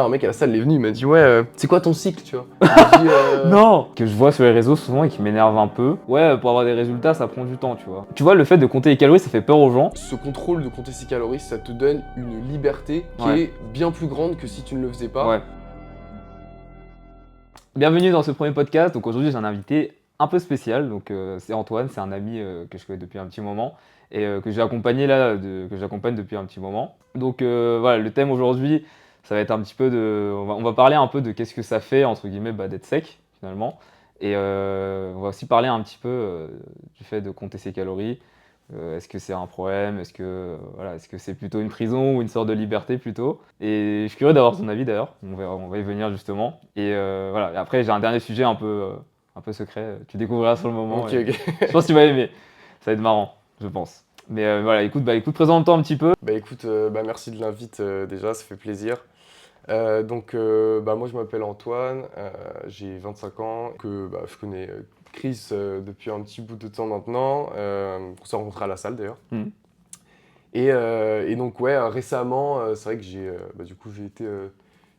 Un mec à la salle il est venu, il m'a dit ouais, c'est quoi ton cycle, tu vois. J'ai dit, Non. Que je vois sur les réseaux souvent et qui m'énerve un peu. Ouais, pour avoir des résultats, ça prend du temps, tu vois. Tu vois, le fait de compter les calories, ça fait peur aux gens. Ce contrôle de compter ses calories, ça te donne une liberté qui Ouais. est bien plus grande que si tu ne le faisais pas. Ouais. Bienvenue dans ce premier podcast. Donc aujourd'hui, j'ai un invité un peu spécial. Donc c'est Antoine, c'est un ami que je connais depuis un petit moment et que j'ai accompagné là, que j'accompagne depuis un petit moment. Donc voilà, le thème aujourd'hui, ça va être un petit peu de, on va parler un peu de qu'est-ce que ça fait entre guillemets d'être sec finalement. Et on va aussi parler un petit peu du fait de compter ses calories. Est-ce que c'est un problème? Est-ce que c'est plutôt une prison ou une sorte de liberté plutôt? Et je suis curieux d'avoir ton avis d'ailleurs. On va y venir justement. Et voilà. Et après, j'ai un dernier sujet un peu secret. Tu découvriras sur le moment. Ok, Et ok. je pense que tu vas aimer. Ça va être marrant, je pense. Mais voilà, écoute, présente-toi un petit peu. Bah écoute, merci de l'invite déjà, ça fait plaisir. Moi je m'appelle Antoine, j'ai 25 ans, je connais Chris depuis un petit bout de temps maintenant, on s'est rencontrés à la salle d'ailleurs. Mhm. Et donc ouais, récemment, c'est vrai que j'ai été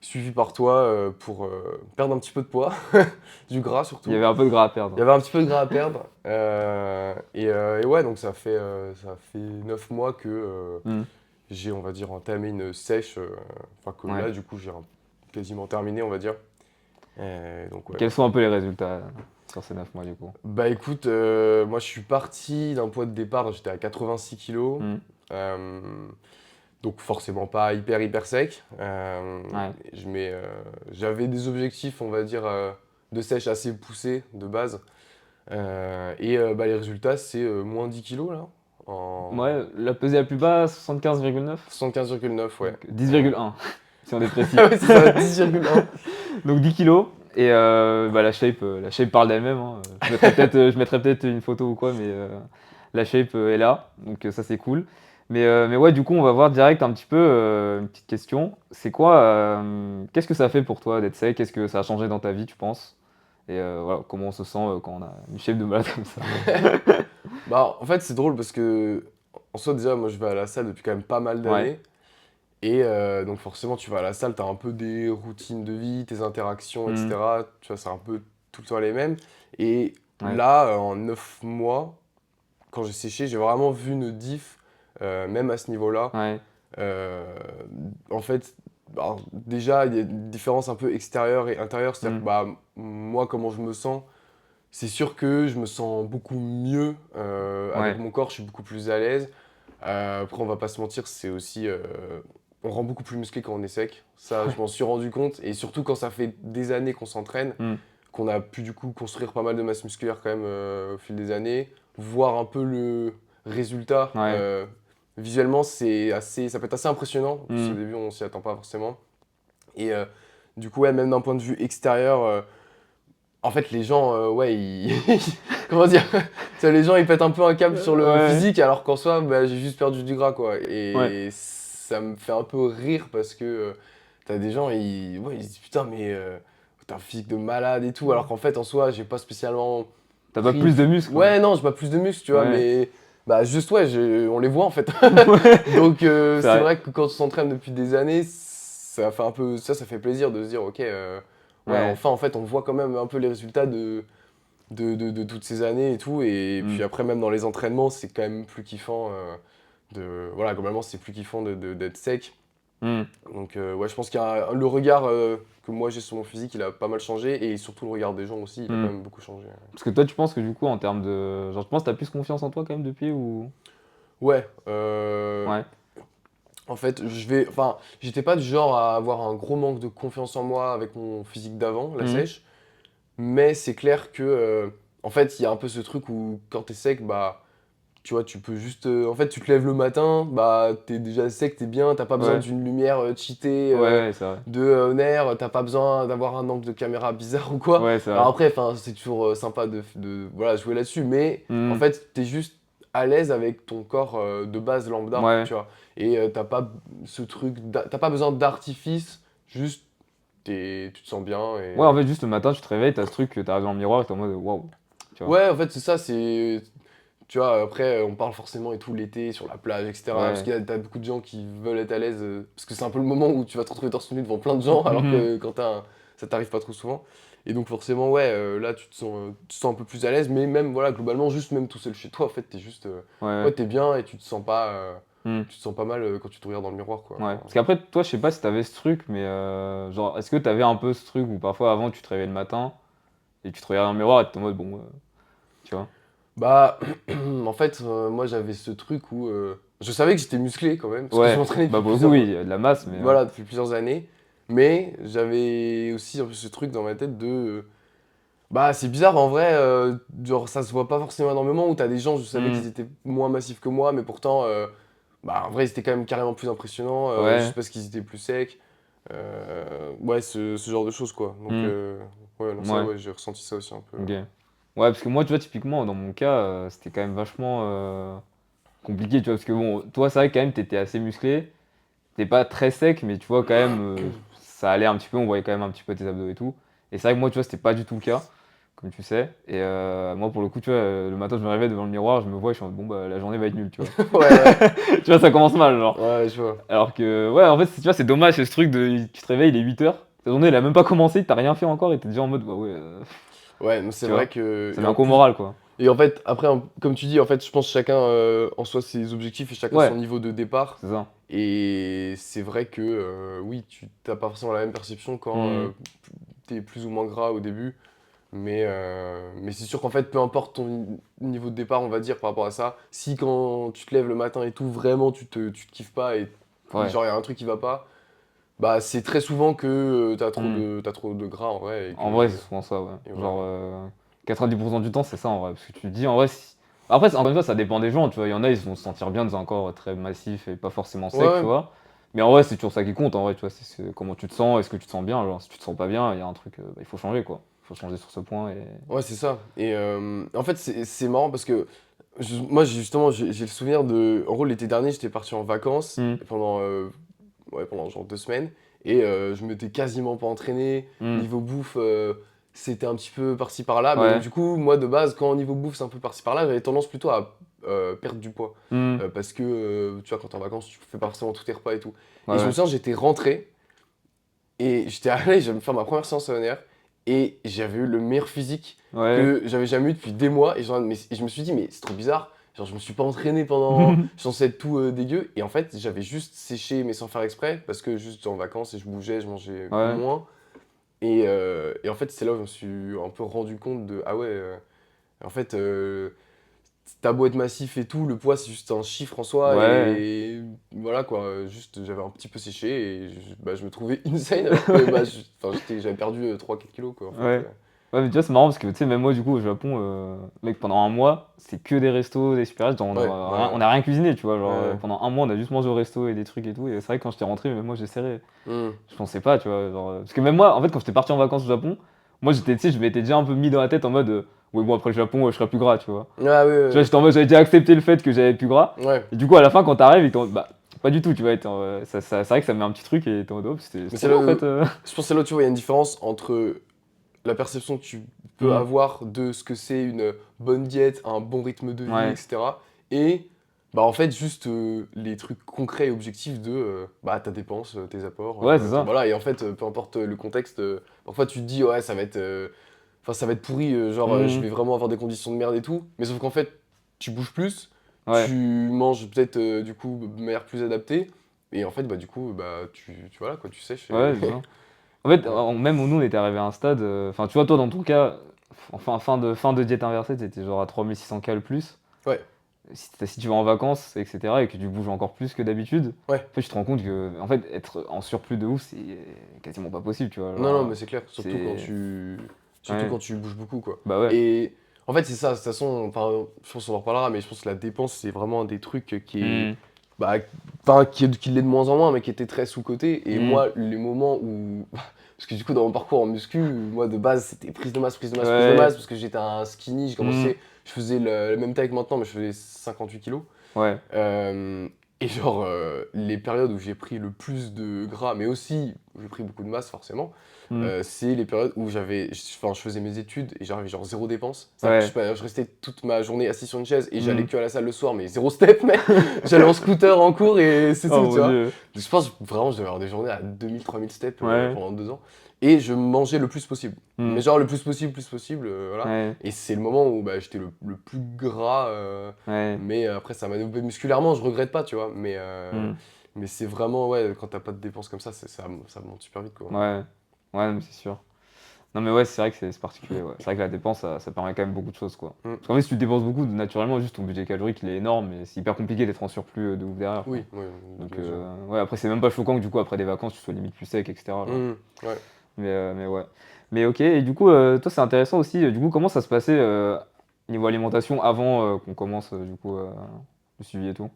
suivi par toi pour perdre un petit peu de poids, du gras surtout. Il y avait un peu de gras à Il perdre. y avait un petit peu de gras à perdre. Et ouais, donc ça fait 9 mois que Mhm. j'ai, on va dire, entamé une sèche. Enfin, que Ouais. là, du coup, quasiment terminé, on va dire. Donc, ouais. Quels sont un peu les résultats sur ces 9 mois du coup? Bah écoute, moi, je suis parti d'un poids de départ, j'étais à 86 kilos. Mhm. Euh, donc, forcément pas hyper sec. Ouais. J'avais des objectifs, on va dire, de sèche assez poussés de base. Les résultats, c'est moins 10 kilos là, en Ouais, la pesée la plus bas, 75,9. 75,9, ouais. Donc 10,1 si on est précis. Ah ouais, c'est ça, 10,1. Donc 10 kilos. Et la shape parle d'elle-même. Hein. Je mettrai peut-être une photo ou quoi, mais la shape est là. Donc ça, c'est cool. Mais ouais, du coup, on va voir direct un petit peu une petite question. C'est quoi, qu'est-ce que ça fait pour toi d'être sec? Qu'est-ce que ça a changé dans ta vie, tu penses? Et voilà, comment on se sent quand on a une shape de malade comme ça? Bah, en fait, c'est drôle parce que, en soi, déjà, moi, je vais à la salle depuis quand même pas mal Ouais. d'années. Donc, forcément, tu vas à la salle, t'as un peu des routines de vie, tes interactions, Mhm. etc. Tu vois, c'est un peu tout le temps les mêmes. Et Ouais. là, en 9 mois, quand j'ai séché, j'ai vraiment vu une diff, même à ce niveau-là. Ouais. Euh, En fait, alors, déjà, il y a une différence un peu extérieure et intérieure. C'est-à-dire que Mhm. moi, comment je me sens, c'est sûr que je me sens beaucoup mieux avec Ouais. mon corps, je suis beaucoup plus à l'aise. Après, on va pas se mentir, c'est aussi. On rend beaucoup plus musclé quand on est sec. Ça, je m'en suis rendu compte. Et surtout quand ça fait des années qu'on s'entraîne, Mhm. qu'on a pu du coup construire pas mal de masse musculaire quand même au fil des années, voir un peu le résultat. Ouais. Visuellement, ça peut être assez impressionnant. En plus, au Mhm. début, on s'y attend pas forcément. Et du coup, ouais, même d'un point de vue extérieur, en fait, les gens, ouais, comment dire? Tu sais, les gens, ils pètent un peu un câble sur le Ouais. physique, alors qu'en soi, bah, j'ai juste perdu du gras, quoi. Ouais. Et ça me fait un peu rire parce que t'as des gens, ouais, ils se disent putain, mais t'as un physique de malade et tout, alors qu'en fait, en soi, j'ai pas spécialement T'as pas pris. plus de muscles, quoi. Ouais, non, j'ai pas plus de muscles, tu vois, Ouais. mais bah, juste, ouais, on les voit en fait. Ouais. Donc, C'est c'est vrai. vrai que quand on s'entraîne depuis des années, ça fait un peu. Ça fait plaisir de se dire, ok, ouais, Ouais. enfin, en fait, on voit quand même un peu les résultats de toutes ces années et tout. Et puis Mm. après, même dans les entraînements, c'est quand même plus kiffant. Voilà, globalement, c'est plus kiffant d'être sec. Mm. Donc, ouais, je pense qu'il y a le regard que moi j'ai sur mon physique, il a pas mal changé. Et surtout, le regard des gens aussi, il a quand Mm. même beaucoup changé. Parce que toi, tu penses que du coup, en termes de. Genre, tu penses que t'as plus confiance en toi quand même depuis ou. Ouais, Ouais. en fait, enfin, j'étais pas du genre à avoir un gros manque de confiance en moi avec mon physique d'avant, la Mm. sèche. Mais c'est clair que, en fait, il y a un peu ce truc où quand t'es sec, bah, tu vois, tu peux juste. En fait, tu te lèves le matin, bah, t'es déjà sec, t'es bien, t'as pas besoin Ouais. d'une lumière cheatée Ouais, ouais, c'est vrai. de nerf, t'as pas besoin d'avoir un angle de caméra bizarre ou quoi. Ouais, c'est Alors vrai. après, enfin, c'est toujours sympa voilà, jouer là-dessus, mais en Mm. fait, t'es juste à l'aise avec ton corps de base lambda, Ouais. tu vois. Et t'as pas ce truc, t'as pas besoin d'artifice, juste tu te sens bien Ouais, et. en fait, juste le matin, tu te réveilles, t'as ce truc, t'arrives dans le miroir et t'es en mode waouh. Tu vois. Ouais, en fait, c'est ça, c'est. tu vois, après, on parle forcément et tout l'été sur la plage, etc. Parce Ouais. qu'il y a t'as beaucoup de gens qui veulent être à l'aise, parce que c'est un peu le moment où tu vas te retrouver torse nu devant plein de gens, alors Mhm. que quand ça t'arrive pas trop souvent. Et donc forcément, ouais, là, tu te sens un peu plus à l'aise, mais même, voilà, globalement, juste même tout seul chez toi, en fait, t'es juste, Ouais, ouais, ouais. t'es bien et Hmm. tu te sens pas mal quand tu te regardes dans le miroir, quoi. Ouais. Enfin, Parce qu'après, toi, je sais pas si t'avais ce truc, mais genre, est-ce que t'avais un peu ce truc où parfois avant tu te réveillais le matin et tu te regardais dans le miroir et t'es en mode bon, tu vois? bah, en fait, moi, j'avais ce truc où je savais que j'étais musclé quand même, parce que je Ouais. m'entraînais Bah depuis pour le coup, plusieurs, oui, il y a de la masse, mais voilà, depuis plusieurs années. Mais j'avais aussi un peu ce truc dans ma tête de. Bah, c'est bizarre en vrai, genre ça se voit pas forcément énormément, où t'as des gens, je savais hmm. qu'ils étaient moins massifs que moi, mais pourtant, bah en vrai, ils étaient quand même carrément plus impressionnants, Ouais. juste parce qu'ils étaient plus secs. Ouais, ce genre de choses quoi. Donc, Hmm. ouais, non, ça, Ouais. ouais, j'ai ressenti ça aussi un peu. Ok. Ouais, parce que moi, tu vois, typiquement, dans mon cas, c'était quand même vachement compliqué, tu vois, parce que bon, toi, c'est vrai que quand même, t'étais assez musclé, t'es pas très sec, mais tu vois, quand même, ça allait un petit peu, on voyait quand même un petit peu tes abdos et tout. Et c'est vrai que moi, tu vois, c'était pas du tout le cas, comme tu sais. Et moi, pour le coup, tu vois, le matin, je me réveille devant le miroir, je me vois, et je suis en mode, bon, bah, la journée va être nulle, tu vois. Ouais, ouais, Tu vois, ça commence mal, genre. ouais, je vois. Alors que, ouais, en fait, tu vois, c'est dommage, c'est ce truc de, tu te réveilles, il est 8 heures, ta journée, elle a même pas commencé, t'as rien fait encore, et t'es déjà en mode, bah ouais, Ouais, non, c'est tu vrai vois, que. ça Et met un en coup au plus. moral, quoi. Et en fait, après, comme tu dis, en fait, je pense que chacun en soi ses objectifs et chacun son Ouais, niveau de départ. c'est ça. Et c'est vrai que oui, tu t'as pas forcément la même perception quand Hmm. t'es plus ou moins gras au début. Mais c'est sûr qu'en fait, peu importe ton niveau de départ, on va dire, par rapport à ça, si quand tu te lèves le matin et tout, vraiment tu te kiffes pas et Ouais. genre il y a un truc qui va pas, bah c'est très souvent que Hmm. t'as trop de gras en vrai En vrai, c'est souvent ça, ouais. et voilà. Genre, 90% du temps, c'est ça, en vrai. Parce que tu te dis, en vrai, si... Après, encore une fois, ça dépend des gens, tu vois. Il y en a, ils vont se sentir bien dans un corps très massif et pas forcément Ouais, sec, tu ouais. vois. Mais en vrai, c'est toujours ça qui compte, en vrai, tu vois. Comment tu te sens, est-ce que tu te sens bien. Genre, si tu te sens pas bien, il y a un truc, bah, il faut changer, quoi. Il faut changer sur ce point et... Ouais, c'est ça. Et en fait, c'est marrant parce que moi, justement, j'ai le souvenir de. En gros, l'été dernier, j'étais parti en vacances Hmm. pendant, ouais, pendant genre 2 semaines et je m'étais quasiment pas entraîné. Hmm. Niveau bouffe, c'était un petit peu par-ci par-là. Mais donc, Ouais. du coup, moi, de base, quand niveau bouffe, c'est un peu par-ci par-là, j'avais tendance plutôt à perdre du poids. Hmm. Parce que, tu vois, quand t'es en vacances, tu fais pas forcément tous tes repas et tout. Ouais, Et je me ouais. souviens, j'étais rentré. Et j'étais allé, j'allais me faire ma première séance ENR et j'avais eu le meilleur physique Ouais. que j'avais jamais eu depuis des mois. Et je me suis dit, mais c'est trop bizarre. Genre, je me suis pas entraîné pendant. Je suis censé être tout dégueu. Et en fait, j'avais juste séché, mais sans faire exprès, parce que juste j'étais en vacances et je bougeais, je mangeais Ouais. moins. Et en fait, c'est là où je me suis un peu rendu compte de, ah ouais, en fait, t'as beau être massif et tout, le poids c'est juste un chiffre en soi Ouais. et voilà quoi, juste j'avais un petit peu séché et bah, je me trouvais insane alors que bah, enfin, j'avais perdu 3-4 kilos quoi en fait. Ouais. Ouais, mais tu vois, c'est marrant parce que, tu sais, même moi, du coup, au Japon, mec, pendant un mois, c'est que des restos, des supérieurs, genre, Ouais, on bah a rien cuisiné, tu vois, genre, ouais. pendant un mois, on a juste mangé au resto et des trucs et tout, et c'est vrai que quand j'étais rentré, même moi, j'ai serré. Hmm. Je pensais pas, tu vois, genre, parce que même moi, en fait, quand j'étais parti en vacances au Japon, moi, j'étais, tu sais, je m'étais déjà un peu mis dans la tête en mode, oui, bon, après le Japon, je serai plus gras, tu vois. Ah oui, Tu vois, ouais, j'étais en mode, j'avais déjà accepté le fait que j'avais plus gras, ouais. et du coup, à la fin, quand t'arrives, ils t'ont, bah, pas du tout, tu vois, c'est vrai que ça met un petit truc, et t'es en mode, oh, c'est Mais trop c'est bien, là en fait. où, je pense que c'est là où tu vois, il y a une différence entre la perception que tu peux Hmm. avoir de ce que c'est une bonne diète, un bon rythme de vie, Ouais, etc. Et bah en fait juste les trucs concrets et objectifs de bah ta dépense, tes apports, ouais, c'est ça. voilà. Et en fait, peu importe le contexte, parfois tu te dis ouais ça va être, enfin ça va être pourri, genre je Hmm. vais vraiment avoir des conditions de merde et tout. Mais sauf qu'en fait tu bouges plus, Ouais. tu manges peut-être du coup de manière plus adaptée. Et en fait bah du coup bah tu voilà quoi, tu sèches. Ouais, c'est ça. En fait, Ouais. même nous, on était arrivé à un stade. Enfin, tu vois, toi, dans ton cas, enfin, fin de diète inversée, t'étais genre à 3600 cales plus. Ouais, Si tu vas en vacances, etc., et que tu bouges encore plus que d'habitude, ouais. en fait, tu te rends compte que, en fait, être en surplus de ouf, c'est quasiment pas possible, tu vois. Non, Genre, non, mais c'est clair, c'est. surtout Ouais, quand tu bouges beaucoup, quoi. bah ouais. Et en fait, c'est ça, de toute façon, enfin, je pense qu'on en reparlera, mais je pense que la dépense, c'est vraiment un des trucs qui est, Hmm, bah, enfin, qui l'est de moins en moins, mais qui était très sous-coté. Et hmm, moi, les moments où, parce que du coup, dans mon parcours en muscu, moi, de base, c'était prise de masse, prise de masse, prise de masse, ouais, parce que j'étais un skinny, j'ai hmm, commencé, je faisais le même taille que maintenant, mais je faisais 58 kilos. ouais, Euh, et genre, les périodes où j'ai pris le plus de gras, mais aussi j'ai pris beaucoup de masse forcément, Mm. c'est les périodes où je faisais mes études et j'avais genre zéro dépense. Ouais. Je restais toute ma journée assis sur une chaise et j'allais Mm. que à la salle le soir, mais zéro step, mec. J'allais en scooter en cours et c'est Oh tout, mon tu vois. Dieu. Donc, je pense vraiment je devais avoir des journées à 2000-3000 steps Ouais. pendant 2 ans. Et je mangeais le plus possible. Mm. Mais genre le plus possible, voilà. Ouais. Et c'est le moment où bah, j'étais le plus gras. Ouais. Mais après, ça m'a développé musculairement, je regrette pas, tu vois. Mm. Mais c'est vraiment, ouais, quand t'as pas de dépenses comme ça, ça monte super vite, quoi. Ouais. Ouais, mais c'est sûr. Non, mais ouais, c'est vrai que c'est particulier. Ouais. C'est vrai que la dépense, ça permet quand même beaucoup de choses, quoi. Mm. Parce qu'en fait, si tu dépenses beaucoup, naturellement, juste ton budget calorique, il est énorme, mais c'est hyper compliqué d'être en surplus de ouf derrière, quoi. Oui, oui, Donc, bien sûr. ouais, après, c'est même pas choquant que du coup, après des vacances, tu sois limite plus sec, etc. genre. Ouais. Mais ouais. Mais ok, et du coup, toi, c'est intéressant aussi, du coup, comment ça se passait niveau alimentation avant qu'on commence, du coup, le suivi et tout?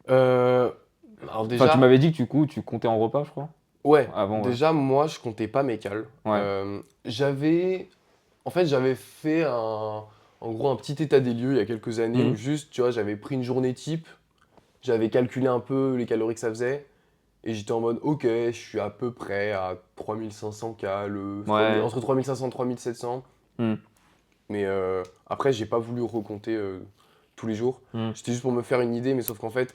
Alors Enfin, tu déjà, m'avais dit que du coup, tu comptais en repas, je crois, ouais, avant, ouais. déjà, moi, je comptais pas mes cales. Ouais. En fait, j'avais fait en gros un petit état des lieux il y a quelques années où Mhm. juste, tu vois, j'avais pris une journée type, j'avais calculé un peu les calories que ça faisait, et j'étais en mode, ok, je suis à peu près à 3500 cales, Ouais. entre 3500 et 3700. Mhm. Mais après, j'ai pas voulu recompter tous les jours. Mhm. C'était juste pour me faire une idée, mais sauf qu'en fait,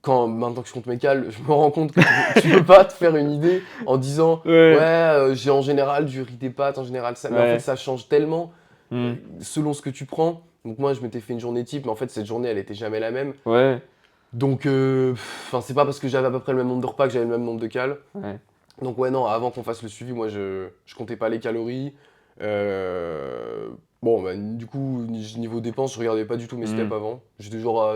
maintenant que je compte mes cales, je me rends compte que tu peux pas te faire une idée en disant ouais, Ouais. j'ai en général du riz des pâtes, en général ça. Mais en fait, Ouais. ça change tellement Mhm. selon ce que tu prends. Donc moi, je m'étais fait une journée type, mais en fait, cette journée, elle était jamais la même. Ouais. Donc, c'est pas parce que j'avais à peu près le même nombre de repas que j'avais le même nombre de cales. Ouais. Donc ouais, non, avant qu'on fasse le suivi, moi, je comptais pas les calories. Euh, Bon, bah, du coup, niveau dépenses, je regardais pas du tout mes steps Mhm. avant. J'étais genre,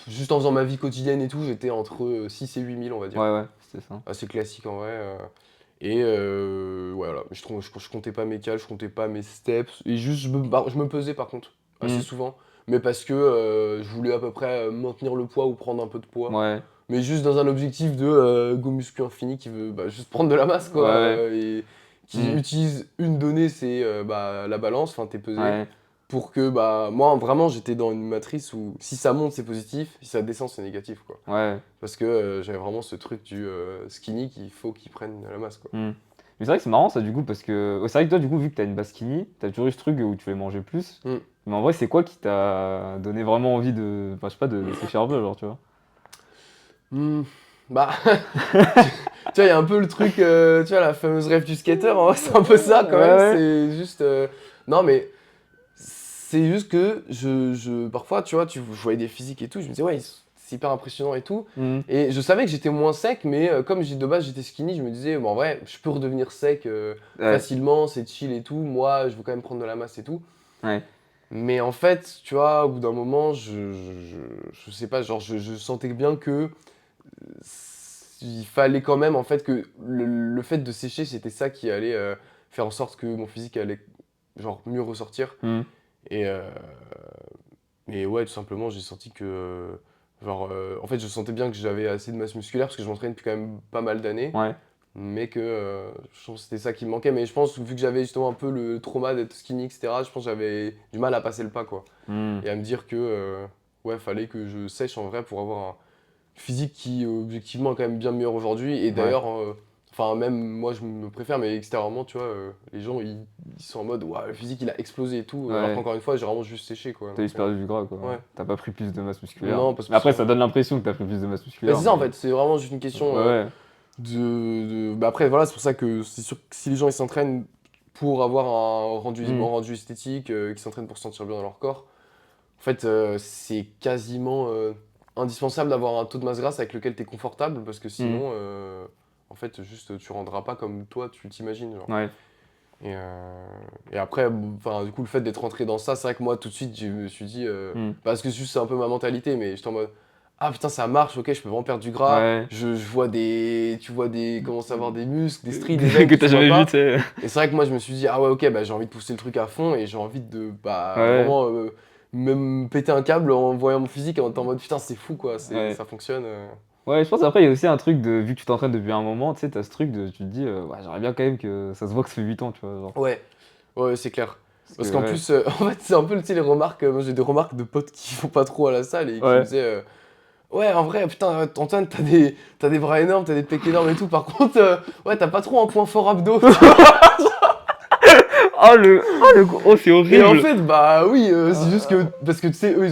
juste en faisant ma vie quotidienne et tout, j'étais entre 6 et 8 000, on va dire. Ouais, ouais, c'était ça. Assez classique en vrai. Et ouais, voilà, je comptais pas mes cales, je comptais pas mes steps. Et juste, je me pesais par contre, assez Mhm. souvent. Mais parce que je voulais à peu près maintenir le poids ou prendre un peu de poids. Ouais. Mais juste dans un objectif de go muscu infini qui veut bah, juste prendre de la masse, Ouais, quoi. ouais. Et qui Mhm. utilise une donnée, c'est bah, la balance, enfin t'es pesé. Ouais. Pour que, bah, moi vraiment, j'étais dans une matrice où si ça monte, c'est positif, si ça descend, c'est négatif, quoi. Ouais. Parce que j'avais vraiment ce truc du skinny qu'il faut qu'il prenne de la masse, quoi. Mhm. Mais c'est vrai que c'est marrant ça du coup parce que c'est vrai que toi du coup vu que t'as une base skinny, t'as toujours eu ce truc où tu voulais manger plus. Mm. Mais en vrai c'est quoi qui t'a donné vraiment envie de, enfin je sais pas, de sécher un peu genre tu vois. Hmm, Bah, tu tu vois, il y a un peu le truc, tu vois, la fameuse rêve du skater, en vrai, c'est un peu ça quand même. Ouais, C'est juste. Non, mais c'est juste que parfois, tu vois, je voyais des physiques et tout, je me disais, ouais, c'est hyper impressionnant et tout. ouais. Et je savais que j'étais moins sec, mais comme de base j'étais skinny, je me disais, bon, en vrai, je peux redevenir sec Ouais. facilement, c'est chill et tout. Moi, je veux quand même prendre de la masse et tout. Ouais. Mais en fait, tu vois, au bout d'un moment, je sais pas, genre, je sentais bien que il fallait quand même, en fait, que le fait de sécher, c'était ça qui allait faire en sorte que mon physique allait, genre, mieux ressortir. Mhm. Et, euh, et ouais, tout simplement, j'ai senti que, genre, en fait, je sentais bien que j'avais assez de masse musculaire parce que je m'entraîne depuis quand même pas mal d'années. Ouais. Mais que je pense que c'était ça qui me manquait. Mais je pense, vu que j'avais justement un peu le trauma d'être skinny, etc., je pense que j'avais du mal à passer le pas, quoi. Mhm. Et à me dire que ouais, fallait que je sèche en vrai pour avoir un physique qui objectivement est quand même bien meilleur aujourd'hui. Et Ouais. d'ailleurs, enfin même moi je me préfère, mais extérieurement, tu vois, les gens ils sont en mode ouais, le physique il a explosé et tout, alors Ouais. qu'encore une fois j'ai vraiment juste séché, quoi. T'as Donc, juste perdu du gras quoi. ouais. T'as pas pris plus de masse musculaire. Non, parce Mais que après sinon. ça donne l'impression que t'as pris plus de masse Mais musculaire. c'est ça en fait, c'est vraiment juste une Ouais, question ouais. Bah après voilà, c'est pour ça que c'est sûr que si les gens ils s'entraînent pour avoir un Mhm. rendu esthétique, qu'ils s'entraînent pour se sentir bien dans leur corps, en fait, c'est quasiment indispensable d'avoir un taux de masse grasse avec lequel tu es confortable parce que Mhm. sinon, en fait, juste tu rendras pas comme toi tu t'imagines. Genre. Ouais. Et après, enfin, du coup, le fait d'être rentré dans ça, c'est vrai que moi, tout de suite, je me suis dit, Mhm. parce que juste c'est un peu ma mentalité, mais j'étais en mode, ah putain, ça marche, ok, je peux vraiment perdre du gras. Ouais. Je vois tu vois commence à avoir des muscles, des stries, des veines Que que t'as tu vois jamais vu, tu pas. sais. Et c'est vrai que moi, je me suis dit, ah ouais, ok, bah, j'ai envie de pousser le truc à fond et j'ai envie de bah, Ouais. vraiment me péter un câble en voyant mon physique en étant en mode, putain, c'est fou quoi, Ouais. ça fonctionne. Ouais, je pense après, il y a aussi un truc de, vu que tu t'entraînes depuis un moment, tu sais, t'as ce truc de, tu te dis, ouais, j'aimerais bien quand même que ça se voit que ça fait 8 ans, tu vois, genre. Ouais, ouais, c'est clair. Parce que, Parce qu'en ouais. plus, en fait, c'est un peu tu sais, les remarques. Moi, j'ai des remarques de potes qui vont pas trop à la salle et qui me Ouais. disaient Ouais, en vrai, putain, Antoine, t'as des bras énormes, t'as des pecs énormes et tout. Par contre, ouais, t'as pas trop un point fort abdos. Oh, c'est Et en horrible. fait, bah oui, c'est juste Euh, que, parce que tu sais, eux,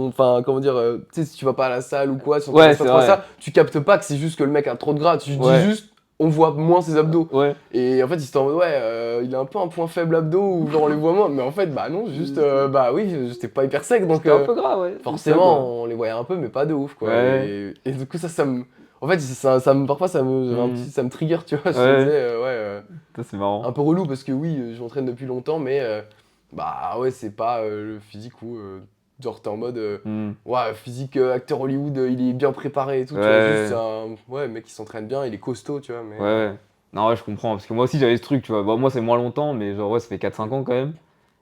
enfin, comment dire, tu sais, si tu vas pas à la salle ou quoi, si on Ouais, t'intéresse pas c'est trop à vrai. ça, tu captes pas que c'est juste que le mec a trop de gras. Tu dis Ouais, juste, on voit moins ses abdos. ouais. Et en fait, ils étaient en mode, ouais, il a un peu un point faible abdos, ou genre on les voit moins. Mais en fait, bah non, juste, bah oui, j'étais pas hyper sec, donc C'était un peu gras, ouais. C'est ça, quoi. forcément, on les voyait un peu, mais pas de ouf, quoi. Ouais. Et du coup, ça me. En fait, parfois, Hmm. ça me trigger, tu vois. Je me disais, Ouais. ouais. Ça, c'est Un marrant. peu relou parce que oui, je m'entraîne depuis longtemps, mais bah ouais, c'est pas le physique où genre t'es en mode Hmm. ouais, physique acteur Hollywood, il est bien préparé et tout, tu vois, juste c'est Ouais. un ouais, mec qui s'entraîne bien, il est costaud, tu vois, mais Ouais, ouais. Non, ouais, je comprends. Parce que moi aussi, j'avais ce truc, tu vois. Bon, moi, c'est moins longtemps, mais genre, ouais, ça fait 4 5 ans quand même.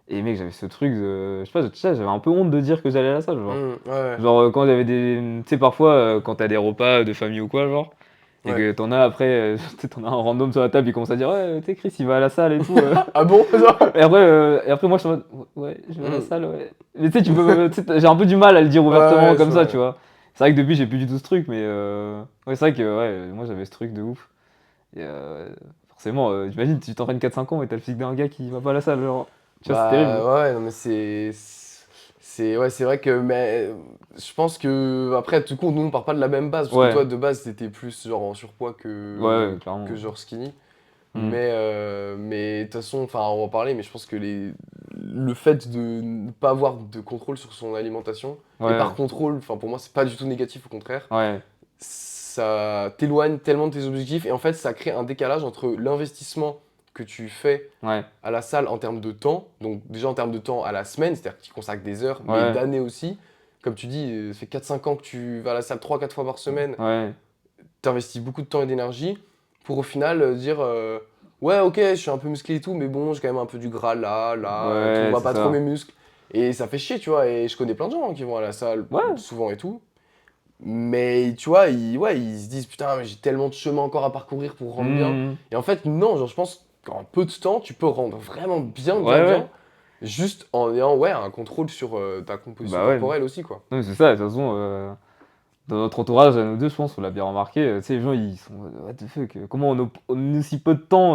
Et mec, j'avais ce truc de. Je sais pas, tu sais, j'avais un peu honte de dire que j'allais à la salle, genre. ouais, Genre, quand j'avais des. Tu sais, parfois, quand t'as des repas de famille ou quoi, genre. Et ouais. que t'en as après, tu sais, t'en as un random sur la table, il commence à dire, ouais, tu sais, Chris, il va à la salle et tout. Ah bon? Ça. Et après, moi, je suis en mode, ouais, je vais à la salle, ouais. Mais tu sais, tu sais, j'ai un peu du mal à le dire ouvertement Ouais, je comme ça, vois. tu vois. C'est vrai que depuis, j'ai plus du tout ce truc, mais ouais, c'est vrai que ouais, moi, j'avais ce truc de ouf. Et forcément, j'imagine, tu t'entraînes 4 5 ans et t'as le physique d'un gars qui va pas à la salle, genre. Tu vois, c'est terrible. Bah ouais, non mais c'est vrai que mais je pense que après tout coup nous on part pas de la même base parce que Ouais, toi de base t'étais plus genre en surpoids ouais, ouais, que clairement. genre skinny. Hmm. Mais de toute façon, enfin, on va en parler, mais je pense que le fait de ne pas avoir de contrôle sur son alimentation, et par Ouais, contrôle, enfin, pour moi, c'est pas du tout négatif, au contraire, ouais, ça t'éloigne tellement de tes objectifs, et en fait, ça crée un décalage entre l'investissement que tu fais ouais, à la salle en termes de temps, donc déjà en termes de temps à la semaine, c'est-à-dire que tu consacres des heures, mais ouais, d'années aussi. Comme tu dis, ça fait 4 5 ans que tu vas à la salle 3 4 fois par semaine, ouais. tu investis beaucoup de temps et d'énergie pour au final dire ouais, ok, je suis un peu musclé et tout, mais bon, j'ai quand même un peu du gras là, tu ne Ouais, vois c'est pas trop mes ça. muscles. Et ça fait chier, tu vois. Et je connais plein de gens qui vont à la salle Ouais, souvent et tout. Mais tu vois, ouais, ils se disent putain, mais j'ai tellement de chemin encore à parcourir pour rendre bien. hmm. Et en fait, non, genre, je pense qu'en peu de temps, tu peux rendre vraiment bien, Ouais, ouais. juste en ayant ouais, un contrôle sur ta composition Bah ouais. Non, corporelle aussi, quoi. mais c'est ça, de toute façon, dans notre entourage, à nous deux, je pense, on l'a bien remarqué, tu sais, les gens, ils sont, what the fuck, comment en aussi peu de temps,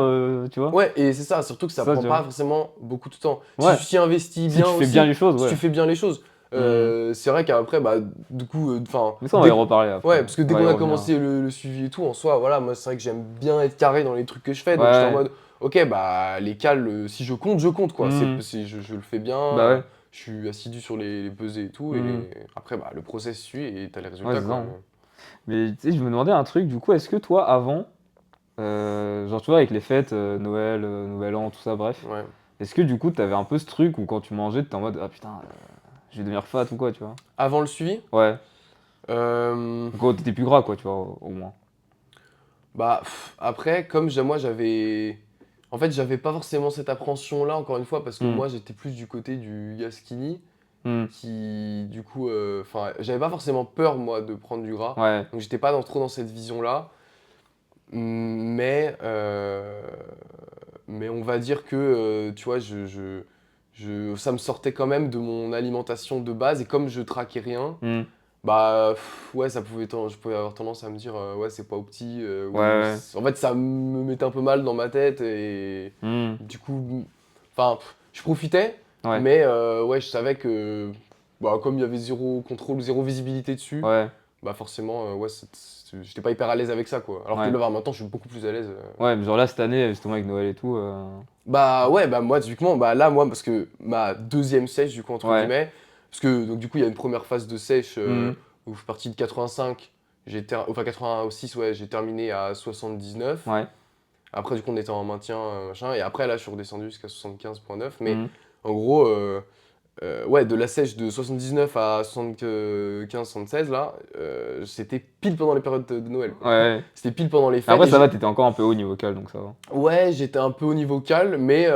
tu vois? Ouais, et c'est ça, surtout que ça Ça, prend tu pas vois? forcément beaucoup de temps. Si Ouais, tu t'y investis si bien tu fais bien aussi, les choses, si ouais. tu fais bien les choses, Hmm. c'est vrai qu'après, bah, du coup, enfin, Mais ça, on va y reparler après. ouais, parce que On dès va y qu'on a revenir. commencé le suivi et tout, en soi, voilà, moi, c'est vrai que j'aime bien être carré dans les trucs que je fais, donc j'étais en Ouais. mode, ok, bah, les cales, si je compte, quoi. Hmm. Je le fais bien, Bah ouais. je suis assidu sur les pesées et tout, Hmm. et après, bah, le process suit et t'as les Ouais, résultats, c'est ça, quoi. hein. Mais tu sais, je me demandais un truc, du coup, est-ce que toi, avant, genre, tu vois, avec les fêtes, Noël, Nouvel An, tout ça, bref, Ouais. est-ce que du coup, t'avais un peu ce truc où quand tu mangeais, t'étais en mode, ah putain, je vais devenir fat ou quoi, tu vois? Avant le suivi, Ouais. euh, Ou quand t'étais plus gras, quoi, tu vois, au moins. bah, après, moi j'avais. En fait, j'avais pas forcément cette appréhension-là, encore une fois, parce que Hmm. moi j'étais plus du côté du Yaskini, Hmm. qui, du coup. Enfin, j'avais pas forcément peur, moi, de prendre du gras. Ouais. Donc j'étais pas trop dans cette vision-là. Mais. Mais on va dire que, tu vois, ça me sortait quand même de mon alimentation de base, et comme je traquais rien. Hmm. Bah ouais, je pouvais avoir tendance à me dire ouais, c'est pas au petit Ouais, ou ouais. en fait ça me mettait un peu mal dans ma tête et Hmm. du coup enfin je profitais Ouais. mais ouais, je savais que bah comme il y avait zéro contrôle, zéro visibilité dessus, Ouais. bah forcément ouais, j'étais pas hyper à l'aise avec ça quoi. Alors que Ouais. là maintenant, je suis beaucoup plus à l'aise. Ouais, mais genre là, cette année, justement, avec Noël et tout. Bah ouais, bah moi typiquement, bah là moi parce que ma deuxième sèche du coup entre Ouais. guillemets, parce que donc du coup il y a une première phase de sèche Hmm. où je suis parti de 85, enfin 86 ouais, j'ai terminé à 79. Ouais. Après du coup on était en maintien machin et après là je suis redescendu jusqu'à 75,9 mais Hmm. en gros ouais, de la sèche de 79 à 75-76 là, c'était pile pendant les périodes de Noël quoi. Ouais. C'était pile pendant les fêtes Après, et ça va, t'étais encore un peu haut niveau vocal, donc ça va. ouais, j'étais un peu au niveau calme, mais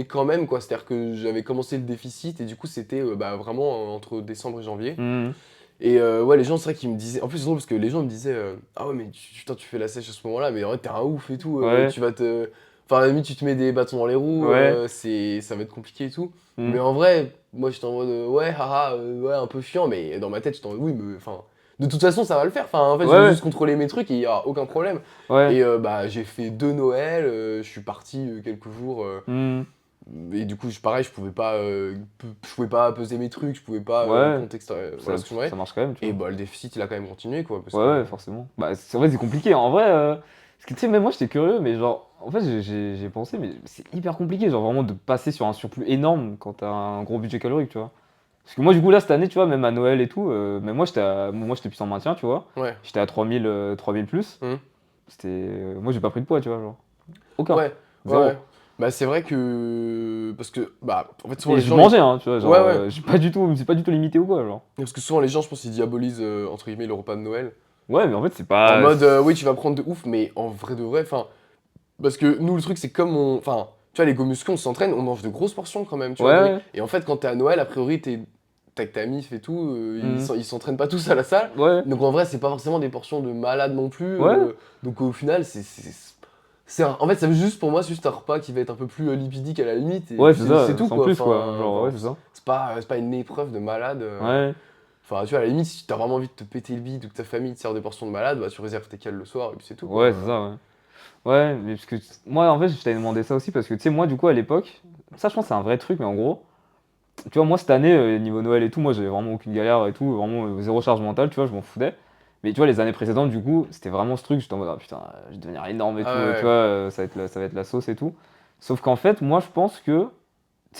quand même, quoi. C'est-à-dire que j'avais commencé le déficit et du coup, c'était bah, vraiment entre décembre et janvier. Hmm. Et ouais, les gens, c'est vrai qu'ils me disaient. En plus, c'est drôle parce que les gens me disaient ah ouais, mais putain, tu fais la sèche à ce moment-là, mais en vrai, t'es un ouf et tout. Ouais. Tu vas te. Enfin, à la limite, tu te mets des bâtons dans les roues, Ouais. ça va être compliqué et tout. Hmm. Mais en vrai, moi, j'étais en mode ouais, haha, ouais, un peu chiant, mais dans ma tête, j'étais en mode oui, mais enfin. de toute façon, ça va le faire. Enfin, en fait, je Ouais, vais ouais. juste contrôler mes trucs et il y aura aucun problème. Ouais. Et bah, j'ai fait 2 Noël, je suis parti quelques jours. Hmm. Et du coup, pareil, je pouvais pas peser mes trucs, je pouvais pas Ouais. contexte, Ça, voilà ce que je voulais. ça marche quand même, tu Et vois. bah, le déficit, il a quand même continué, quoi, parce Ouais, que... ouais, forcément. Bah, en vrai, c'est compliqué. En vrai, parce que tu sais, même moi, j'étais curieux, mais genre, en fait, j'ai pensé, mais c'est hyper compliqué, genre vraiment de passer sur un surplus énorme quand t'as un gros budget calorique, tu vois. Parce que moi, du coup, là, cette année, tu vois, même à Noël et tout, même moi, j'étais plus en maintien, tu vois. Ouais. J'étais à 3000, 3000 plus. Mhm. Moi, j'ai pas pris de poids, tu vois, genre. Aucun. Ouais, ouais, Zéro. ouais. Bah, c'est vrai que... Parce que, bah, en fait, souvent, Et les je gens... mangeais, hein, tu vois, genre, Ouais, ouais. c'est pas du tout limité ou quoi, genre. Parce que souvent, les gens, je pense, ils diabolisent, entre guillemets, le repas de Noël. Ouais, mais en fait, c'est En pas. mode, oui, tu vas prendre de ouf, mais en vrai de vrai, enfin... Parce que nous, le truc, c'est comme on... Enfin, tu vois, les go muscu, on s'entraîne, on mange de grosses portions quand même, tu Ouais, vois, de riz. ouais. Et en fait, quand t'es à Noël, a priori, t'es avec ta mif et tout, Mhm. ils s'entraînent pas tous à la salle. Ouais, Donc en vrai, c'est pas forcément des portions de malade non plus. ouais. Donc au final, en fait, ça veut juste, pour moi, c'est juste un repas qui va être un peu plus lipidique à la limite. Et Ouais, puis c'est c'est ça, tout, sans quoi. plus, quoi. Genre, ouais, c'est ça. C'est pas une épreuve de malade. Ouais. Enfin, tu vois, à la limite, si t'as vraiment envie de te péter le bide ou que ta famille te sert des portions de malade, bah tu réserves tes cales le soir et puis c'est tout, Ouais, quoi. c'est ça, ouais. Ouais, mais parce que moi, en fait, je t'avais demandé ça aussi parce que, tu sais, moi, du coup, à l'époque, ça, je pense, que c'est un vrai truc, mais en gros, tu vois, moi, cette année, niveau Noël et tout, moi, j'avais vraiment aucune galère et tout, vraiment zéro charge mentale, tu vois, je m'en foutais. Mais tu vois, les années précédentes, du coup, c'était vraiment ce truc, j'étais en mode, ah putain, je vais devenir énorme et Ah tout, tu ouais, vois, ça va être la sauce et tout. Sauf qu'en fait, moi, je pense que, tu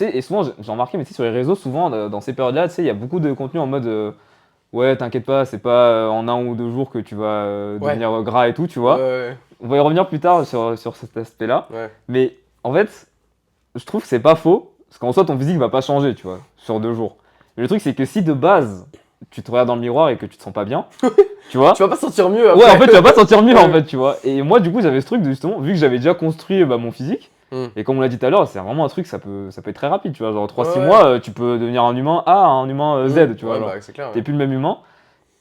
sais, et souvent, j'ai remarqué, mais tu sais, sur les réseaux, souvent, dans ces périodes-là, tu sais, il y a beaucoup de contenu en mode, ouais, t'inquiète pas, c'est pas en 1 ou 2 jours que tu vas ouais, devenir gras et tout, tu ouais, vois. ouais, On va y revenir plus tard sur cet aspect-là. ouais. Mais en fait, je trouve que c'est pas faux. Parce qu'en soi, ton physique va pas changer, tu vois, sur 2 jours. Mais le truc, c'est que si de base, tu te regardes dans le miroir et que tu te sens pas bien, tu Tu vois, vas pas sentir mieux ouais, en après. fait, tu vas pas te sentir mieux, en Ouais. fait, tu vois. Et moi, du coup, j'avais ce truc de justement, vu que j'avais déjà construit mon physique, Hmm. et comme on l'a dit tout à l'heure, c'est vraiment un truc, ça peut être très rapide, tu vois. Genre, Ouais, 3-6 ouais. mois, tu peux devenir un humain A à un humain Z, tu vois. Ouais, Genre, bah c'est clair, t'es ouais. plus le même humain.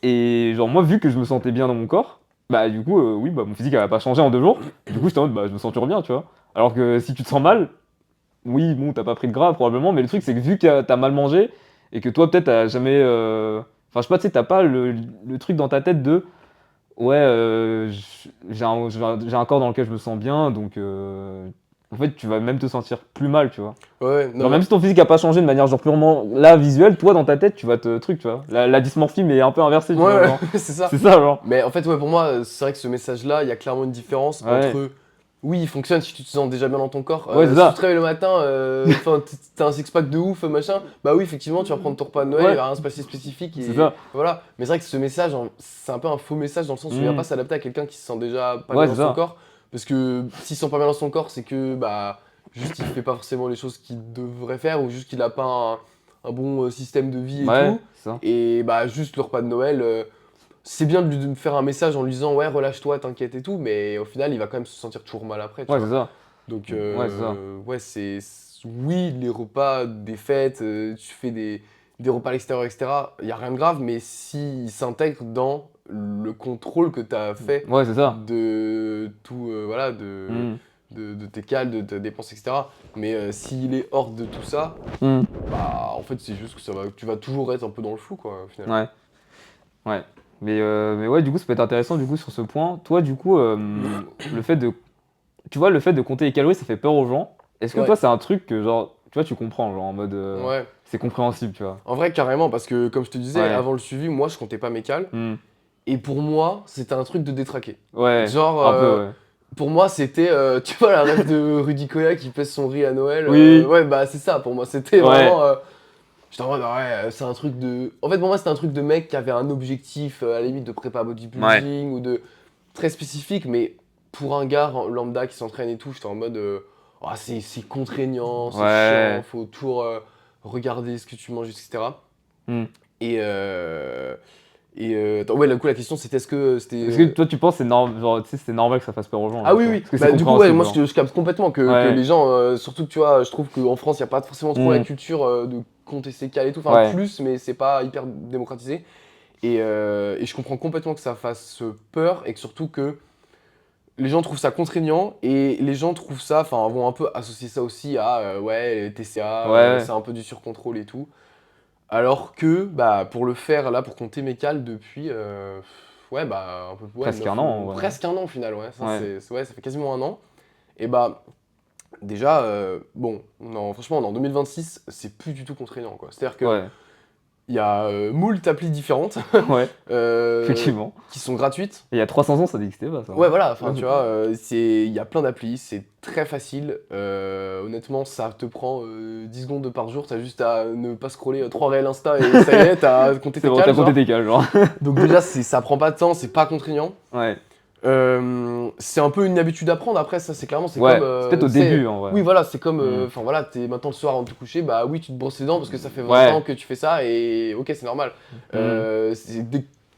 Et genre, moi, vu que je me sentais bien dans mon corps, bah, du coup, oui, bah, mon physique, elle va pas changer en 2 jours. Du coup, j'étais en mode, bah, je me sens toujours bien, tu vois. Alors que si tu te sens mal, oui, bon, t'as pas pris de gras probablement, mais le truc, c'est que vu que t'as mal mangé, et que toi, peut-être, t'as jamais. Enfin, je sais pas, tu sais, t'as pas le truc dans ta tête de. Ouais, j'ai un corps dans lequel je me sens bien, donc. En fait, tu vas même te sentir plus mal, tu vois. Ouais, ouais, non, Genre, mais même si ton physique a pas changé de manière genre purement là visuelle, toi dans ta tête, tu vas te truc, tu vois. La dysmorphie, mais un peu inversée, tu vois. ouais, Genre. ouais, c'est ça. C'est ça, genre. Mais en fait, ouais, pour moi, c'est vrai que ce message-là, il y a clairement une différence Ouais, entre. Oui, il fonctionne si tu te sens déjà bien dans ton corps. ouais, c'est Si tu te ça. réveilles le matin, enfin, t'as un six-pack de ouf, machin, bah oui, effectivement, tu vas prendre ton repas de Noël, il Ouais, va rien se passer spécifique c'est et ça. voilà. Mais c'est vrai que ce message, c'est un peu un faux message dans le sens où il va pas Hmm. s'adapter à quelqu'un qui se sent déjà pas bien Ouais, dans c'est son ça. corps. Parce que s'il se sent pas bien dans son corps, c'est que, bah, juste il fait pas forcément les choses qu'il devrait faire ou juste qu'il a pas un bon système de vie et Ouais, tout. c'est ça. Et bah, juste le repas de Noël. C'est bien de lui faire un message en lui disant ouais relâche-toi, t'inquiète et tout, mais au final il va quand même se sentir toujours mal après, tu Ouais, c'est vois. ça. Donc Ouais, c'est ça. ouais oui les repas, des fêtes, tu fais des repas à l'extérieur, etc. Il y a rien de grave, mais s'il s'intègre dans le contrôle que tu as fait Ouais, c'est ça. de tout voilà Hmm. de tes cales, de tes dépenses, etc. Mais s'il est hors de tout ça, Hmm. bah en fait c'est juste que tu vas toujours être un peu dans le flou quoi au final. Ouais, ouais. Mais ouais, du coup, ça peut être intéressant du coup sur ce point. Toi, du coup, le fait de, tu vois, le fait de compter les calories, ça fait peur aux gens. Est-ce que Ouais, toi, c'est un truc que genre, tu vois, tu comprends, genre en mode, ouais. c'est compréhensible, tu vois. En vrai, carrément, parce que comme je te disais, Ouais. avant le suivi, moi je comptais pas mes cales. Hmm. Et pour moi, c'était un truc de détraqué. Ouais, Genre, un peu, ouais. pour moi, c'était, tu vois, la rêve de Rudy Koya qui pèse son riz à Noël. Oui, Ouais, bah c'est ça, pour moi, c'était ouais, vraiment. J'étais en mode, ouais, c'est un truc de. En fait, pour moi, c'était un truc de mec qui avait un objectif, à la limite, de prépa ouais, bodybuilding ou de. Très spécifique, mais pour un gars lambda qui s'entraîne et tout, j'étais en mode. Oh, c'est contraignant, c'est chiant, ouais. faut toujours regarder ce que tu manges, etc. Hmm. Et, attends, ouais, du coup, la question c'était est-ce que c'était. Est-ce que toi, tu penses que c'est genre, tu sais, c'est normal que ça fasse peur aux gens, Ah genre, oui, tu vois. oui, Parce que c'est bah du coup, ouais, compréhensible, moi genre. je capte complètement que Ouais, les gens, surtout que tu vois, je trouve qu'en France, il n'y a pas forcément trop la hmm. culture de compter ses cales et tout. Enfin, Ouais, plus, mais c'est pas hyper démocratisé. Et je comprends complètement que ça fasse peur et que surtout que les gens trouvent ça contraignant et les gens trouvent ça, enfin, vont un peu associer ça aussi à ouais, les TCA, ouais, c'est un peu du surcontrôle et tout. Alors que, bah, pour le faire, là, pour compter mes cales depuis, ouais, bah, un peu, ouais, Presque un an, en vrai. presque un an au final, ouais. Ça, Ouais. ouais, ça fait quasiment un an. Et bah, déjà, bon, franchement, on est en 2026, c'est plus du tout contraignant, quoi. C'est-à-dire que Ouais. il y a moult applis différentes Ouais. euh, Effectivement. qui sont gratuites. Et il y a 300 ans, ça n'existait pas, ça, Ouais, hein. voilà, enfin, tu vois, il y a plein d'applis, c'est très facile. Honnêtement, ça te prend 10 secondes par jour, t'as juste à ne pas scroller 3 réels Insta et ça y est, t'as compté C'est tes bon, t'as cales, compté genre. tes cales, genre. Donc déjà, ça prend pas de temps, c'est pas contraignant. Ouais. C'est un peu une habitude à prendre, après, ça, c'est clairement, c'est comme, Ouais. C'est peut-être au tu sais, début, en vrai. oui, voilà, c'est comme, Hmm. enfin voilà, t'es maintenant le soir avant de te coucher, bah oui, tu te brosses les dents parce que ça fait 20 ans Ouais. que tu fais ça et ok, c'est normal. Hmm.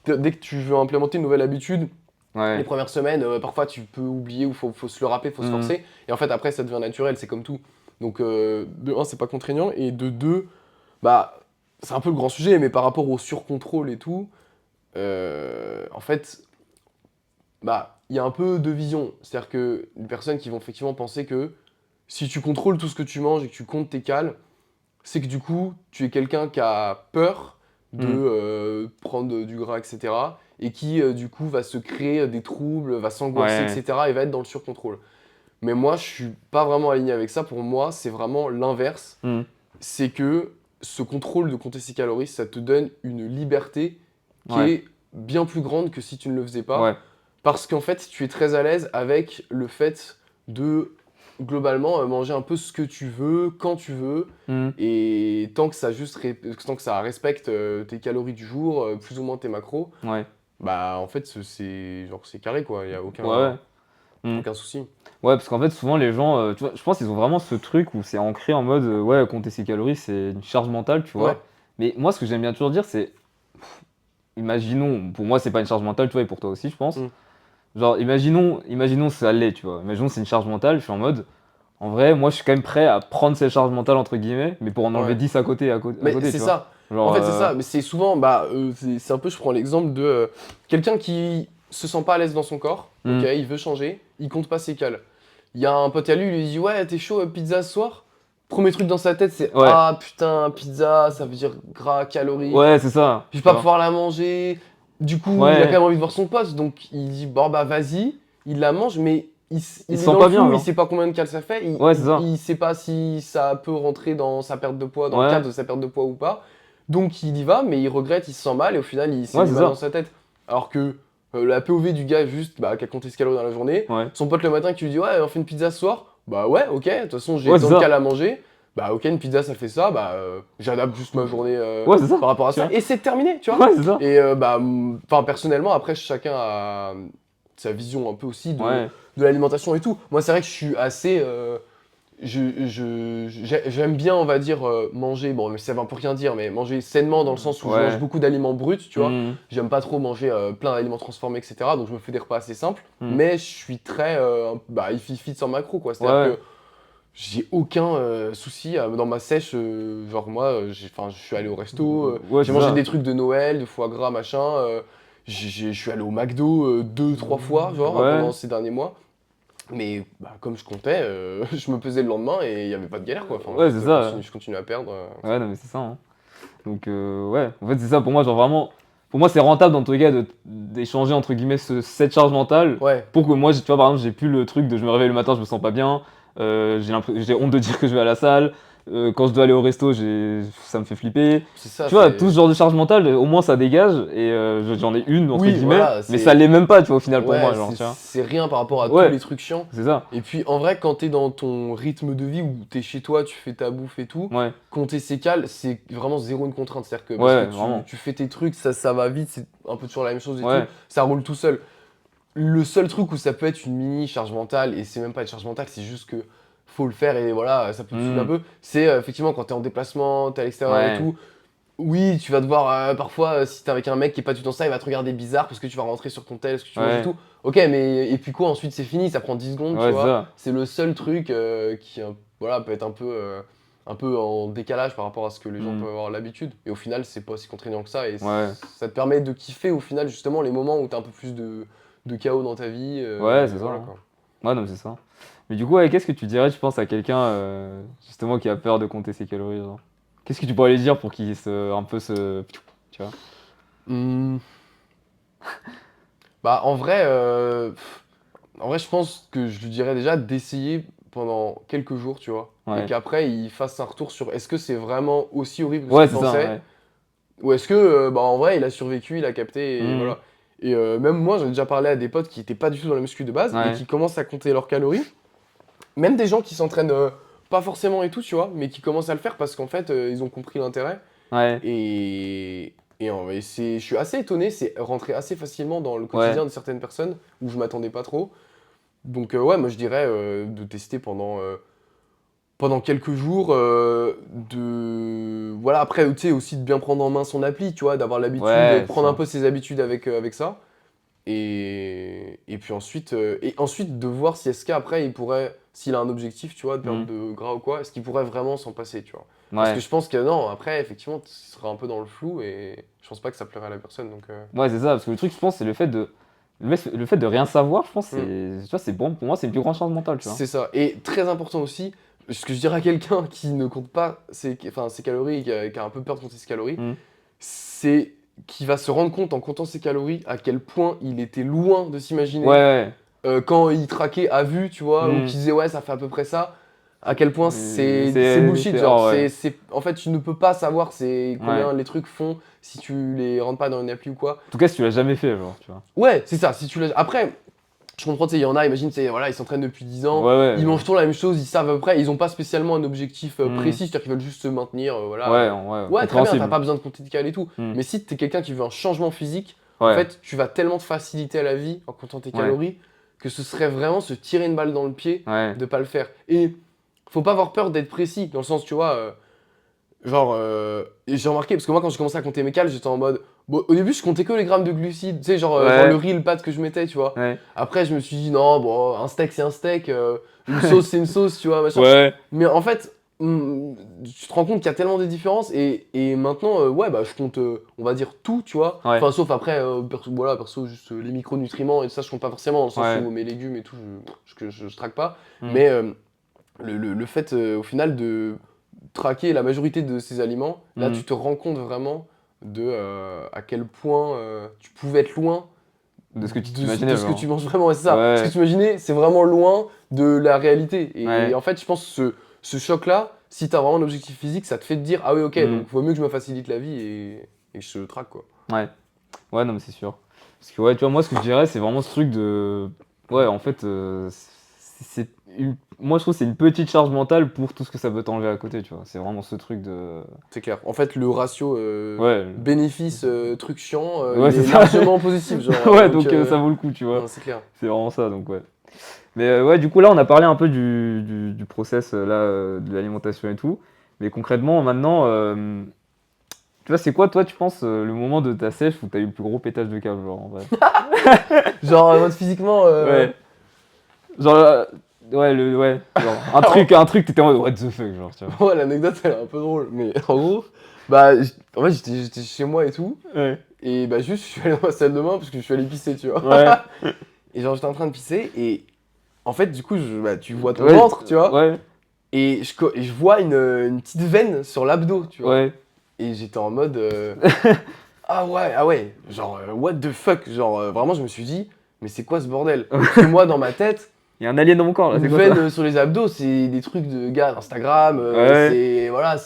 Dès que tu veux implémenter une nouvelle habitude, les Ouais. premières semaines, parfois tu peux oublier ou faut se le rappeler, faut se Hmm. forcer. Et en fait, après, ça devient naturel, c'est comme tout. Donc, de un, c'est pas contraignant. Et de deux, bah, c'est un peu le grand sujet, mais par rapport au surcontrôle et tout, en fait, bah, il y a un peu de vision. C'est-à-dire que les personnes qui vont effectivement penser que si tu contrôles tout ce que tu manges et que tu comptes tes cales, c'est que du coup, tu es quelqu'un qui a peur de Hmm. prendre du gras, etc. Et qui, du coup, va se créer des troubles, va s'angoisser, Ouais. etc. et va être dans le surcontrôle. Mais moi, je suis pas vraiment aligné avec ça. Pour moi, c'est vraiment l'inverse. Hmm. C'est que ce contrôle de compter ses calories, ça te donne une liberté qui Ouais. est bien plus grande que si tu ne le faisais pas. Ouais. Parce qu'en fait, tu es très à l'aise avec le fait de, globalement, manger un peu ce que tu veux, quand tu veux. Hmm. Et tant que ça respecte tes calories du jour, plus ou moins tes macros, Ouais. bah en fait, c'est carré, quoi. Il n'y a Ouais. Ouais. Hmm. aucun souci. Ouais, parce qu'en fait, souvent, les gens, tu vois, je pense qu'ils ont vraiment ce truc où c'est ancré en mode, ouais, compter ses calories, c'est une charge mentale, tu Ouais, vois. Mais moi, ce que j'aime bien toujours dire, c'est, imaginons, pour moi, c'est pas une charge mentale, tu vois, et pour toi aussi, je pense. mm, Genre, imaginons ça l'est, tu vois. Imaginons c'est une charge mentale, je suis en mode, en vrai, moi, je suis quand même prêt à prendre cette charge mentale, entre guillemets, mais pour en enlever ouais. 10 à Mais côté, c'est tu vois. ça. En Genre, fait, c'est ça. Mais c'est souvent, bah, c'est un peu, je prends l'exemple de quelqu'un qui se sent pas à l'aise dans son corps, ok, hmm, il veut changer, il compte pas ses cales. Il y a un pote à lui, il lui dit, ouais, t'es chaud, pizza ce soir? Premier truc dans sa tête, c'est, ouais, ah putain, pizza, ça veut dire gras, calories, ouais, c'est ça, je vais tu pas vois. pouvoir la manger. Du coup, il a quand Ouais, même envie de voir son pote, donc il dit, bon, bah, vas-y, il la mange, mais il il se est sent dans le pas bien, flou, il genre. sait pas combien de cales ça fait, Ouais, c'est ça. il sait pas si ça peut rentrer dans sa perte de poids, dans le Ouais, cadre de sa perte de poids ou pas. Donc il y va, mais il regrette, il se sent mal, et au final, il s'est ouais, mis c'est mal dans ça. sa tête. Alors que la POV du gars, juste, bah, qui a compté ses calories dans la journée, Ouais, son pote le matin qui lui dit, ouais, on fait une pizza ce soir, bah ouais, ok, de toute façon, j'ai ouais, c'est tant de cales ça. à manger, bah ok, une pizza ça fait ça, bah j'adapte juste ma journée Ouais, c'est ça, par rapport à tu ça, vois. et c'est terminé, tu vois. Ouais, c'est ça. Et bah, enfin, personnellement, après, chacun a sa vision un peu aussi Ouais, de l'alimentation et tout. Moi, c'est vrai que je suis assez. J'aime bien, on va dire, manger, bon, mais ça va pour rien dire, mais manger sainement dans le sens où je mange ouais. beaucoup d'aliments bruts, tu vois. Hmm, J'aime pas trop manger plein d'aliments transformés, etc. Donc je me fais des repas assez simples, hmm. mais je suis très. Bah, il fit sans macro, quoi. Ouais, C'est-à-dire ouais. que j'ai aucun souci dans ma sèche. Genre, moi, enfin, je suis allé au resto, Ouais, j'ai c'est mangé ça. des trucs de Noël, de foie gras, machin. Je suis allé au McDo deux, trois fois, genre, Ouais, pendant ces derniers mois. Mais bah, comme je comptais, je me pesais le lendemain et il n'y avait pas de galère, quoi. Enfin, ouais, c'est juste, ça. je continue à perdre. Ouais, non, mais c'est ça, hein. Donc, ouais, en fait, c'est ça pour moi, genre vraiment. Pour moi, c'est rentable dans tous les cas d'échanger entre guillemets cette charge mentale Ouais, pour que moi, tu vois, par exemple, j'ai plus le truc de je me réveille le matin, je me sens pas bien, j'ai honte de dire que je vais à la salle, quand je dois aller au resto, ça me fait flipper. c'est ça, Tu vois, tout c'est. ce genre de charge mentale, au moins ça dégage et j'en ai une entre Oui, guillemets, voilà, mais ça c'est. l'est même pas, tu vois, au final pour Ouais, moi, genre, tu vois. c'est rien par rapport à tous Ouais, les trucs chiants. c'est ça. Et puis en vrai, quand t'es dans ton rythme de vie où t'es chez toi, tu fais ta bouffe et tout, Ouais, compter ses cales, c'est vraiment zéro une contrainte. C'est-à-dire que parce que ouais, vraiment. tu fais tes trucs, ça va vite, c'est un peu toujours la même chose et tout, Ouais, ça roule tout seul. Le seul truc où ça peut être une mini charge mentale, et c'est même pas une charge mentale, c'est juste que faut le faire et voilà, ça peut te saouler un hmm, peu, c'est effectivement quand t'es en déplacement, t'es à l'extérieur et ouais, tout. Oui, tu vas devoir parfois, si t'es avec un mec qui est pas du tout dans ça, il va te regarder bizarre parce que tu vas rentrer sur ton tel, ce que tu manges et ouais, tout. Ok, mais et puis quoi, ensuite c'est fini, ça prend 10 secondes, tu ouais, c'est vois. ça. C'est le seul truc qui voilà, peut être un peu en décalage par rapport à ce que les gens Hmm, peuvent avoir l'habitude. Et au final, c'est pas si contraignant que ça. Et ouais, ça te permet de kiffer au final justement les moments où t'as un peu plus de chaos dans ta vie. ouais, Et c'est ça, voilà hein. quoi. Ouais, non, mais c'est ça. Mais du coup, ouais, qu'est-ce que tu dirais, je pense, à quelqu'un justement qui a peur de compter ses calories, genre? Qu'est-ce que tu pourrais lui dire pour qu'il un peu se... Tu vois? Mmh. Bah, en vrai, je pense que je lui dirais déjà d'essayer pendant quelques jours, tu vois? Et Ouais. qu'après, il fasse un retour sur est-ce que c'est vraiment aussi horrible que ce Ouais, qu'il c'est ça, pensait? ouais. Ou est-ce que, bah, en vrai, il a survécu, il a capté et Mmh. voilà. Et même moi, j'en ai déjà parlé à des potes qui étaient pas du tout dans la muscu de base et Ouais. qui commencent à compter leurs calories. Même des gens qui s'entraînent, pas forcément et tout, tu vois? Mais qui commencent à le faire parce qu'en fait, ils ont compris l'intérêt Ouais. et je suis assez étonné, c'est rentré assez facilement dans le Ouais. quotidien de certaines personnes où je m'attendais pas trop. Donc ouais, moi je dirais, de tester pendant quelques jours, voilà, après, tu sais, aussi de bien prendre en main son appli, tu vois? D'avoir l'habitude, de Ouais, prendre un ça. peu ses habitudes avec ça et puis ensuite de voir si est-ce qu'après il pourrait s'il a un objectif, tu vois, de perte Mmh. de gras ou quoi, est-ce qu'il pourrait vraiment s'en passer, tu vois? Parce que Ouais. je pense que non, après effectivement, tu seras un peu dans le flou et je pense pas que ça plairait à la personne donc Ouais, c'est ça, parce que le truc, je pense, c'est le fait de rien savoir, je pense, mmh. tu vois, c'est bon, pour moi, c'est une plus grande charge mentale, tu vois. C'est ça et très important aussi, ce que je dirais à quelqu'un qui ne compte pas ses calories et qui a un peu peur de compter ses calories, Mmh. c'est qu'il va se rendre compte en comptant ses calories à quel point il était loin de Ouais, s'imaginer, ouais. quand il traquait à vue, tu vois? Ou Mmh. qu'il disait: «Ouais, ça fait à peu près ça», à quel point c'est bullshit, genre, Oh, ouais. en fait, tu ne peux pas savoir c'est Ouais. combien les trucs font si tu les rentres pas dans une appli ou quoi. En tout cas, si tu l'as jamais fait, genre, tu vois. Ouais, c'est ça, si tu l'as après, je comprends, tu sais, il y en a, imagine, tu sais, voilà, ils s'entraînent depuis 10 Ouais, ans, ils ouais. mangent toujours la même chose, ils savent à peu près, ils ont pas spécialement un objectif, Mmh. précis, c'est-à-dire qu'ils veulent juste se maintenir, voilà, Ouais, ouais, ouais, très bien, tu compréhensible. pas besoin de compter de calories et tout. Mmh. Mais si tu es quelqu'un qui veut un changement physique, en Ouais. fait, tu vas tellement te faciliter à la vie en comptant tes Ouais. calories que ce serait vraiment se tirer une balle dans le pied Ouais. de pas le faire. Et faut pas avoir peur d'être précis, dans le sens, tu vois, genre, et j'ai remarqué, parce que moi, quand j'ai commencé à compter mes cales, j'étais en mode. Bon, au début, je comptais que les grammes de glucides, tu sais, genre le Ouais. riz, le pâte que je mettais, tu vois. Ouais. Après, je me suis dit, non, bon, un steak, c'est un steak, une sauce, c'est une sauce, tu vois, machin. Ouais. Mais en fait, tu te rends compte qu'il y a tellement de différences, et maintenant, ouais, bah, je compte, on va dire tout, tu vois. Ouais. Enfin, sauf après, voilà, perso, juste les micronutriments, et ça, je compte pas forcément, dans le sens Ouais. où mes légumes et tout, je traque pas. Mmh. Mais le fait, au final, de traquer la majorité de ces aliments, là, Mmh. tu te rends compte vraiment de à quel point tu pouvais être loin De ce que tu de t'imaginais, ce que tu genre. manges vraiment. Ouais, c'est ça. Ce que Ouais. tu imaginais, c'est vraiment loin de la réalité. Et Ouais. en fait, je pense que ce choc-là, si tu as vraiment un objectif physique, ça te fait te dire, ah oui, ok, Mmh. donc vaut mieux que je me facilite la vie et que je traque, quoi. Ouais. Ouais, non, mais c'est sûr. Parce que, ouais, tu vois, moi, ce que je dirais, c'est vraiment ce truc de. Ouais, en fait, moi, je trouve que c'est une petite charge mentale pour tout ce que ça peut t'enlever à côté, tu vois. C'est vraiment ce truc de. C'est clair. En fait, le ratio Ouais. bénéfice, truc chiant, Ouais, il c'est est ça. largement positif, genre. Ouais, Donc, donc ça vaut le coup, tu vois. non, c'est clair. C'est vraiment ça, donc ouais. Mais ouais, du coup, là, on a parlé un peu du process, là, de l'alimentation et tout. Mais concrètement, maintenant, tu vois, c'est quoi, toi, tu penses, le moment de ta sèche où t'as eu le plus gros pétage de câble, genre, en vrai? Genre, en mode physiquement. Ouais. Genre, ouais, genre, un truc, t'étais en mode, what the fuck, genre, tu vois. Ouais, l'anecdote elle est un peu drôle, mais en gros, bah, en fait j'étais chez moi et tout, Ouais. et bah juste je suis allé dans ma salle de bain parce que je suis allé pisser, tu vois. Ouais. Et genre j'étais en train de pisser, et en fait du coup bah, tu vois ton Ouais. ventre, tu vois, Ouais. et je vois une petite veine sur l'abdo, tu vois. Ouais. Et j'étais en mode, ah ouais, genre what the fuck, genre vraiment je me suis dit, mais c'est quoi ce bordel? Parce que moi dans ma tête, Il y a un alien dans mon corps, là, une c'est quoi veine ça? sur les abdos, c'est des trucs de gars d'Instagram, Ouais. c'est. Voilà,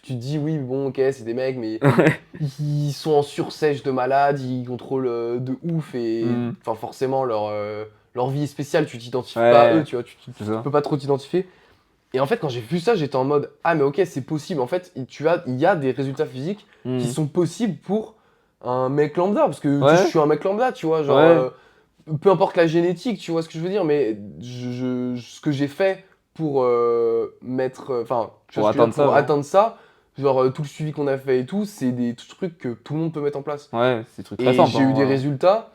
tu te dis, oui, bon, ok, c'est des mecs, mais Ouais. ils sont en sursèche de malades, ils contrôlent de ouf, et Hmm. enfin, forcément, leur vie est spéciale, tu t'identifies pas à eux, Ouais. tu vois, C'est tu ça. peux pas trop t'identifier. Et en fait, quand j'ai vu ça, j'étais en mode, ah, mais ok, c'est possible. En fait, il y a des résultats physiques qui Hmm. sont possibles pour un mec lambda, parce que tu sais, je Ouais. suis un mec lambda, tu vois, genre. Ouais. Peu importe la génétique, tu vois ce que je veux dire, mais ce que j'ai fait pour mettre. Enfin, tu Pour vois ce que je veux atteindre dire, ça, pour genre. atteindre ça, genre tout le suivi qu'on a fait et tout, c'est des trucs que tout le monde peut mettre en place. Ouais, c'est des trucs très Et simples, j'ai eu des hein. résultats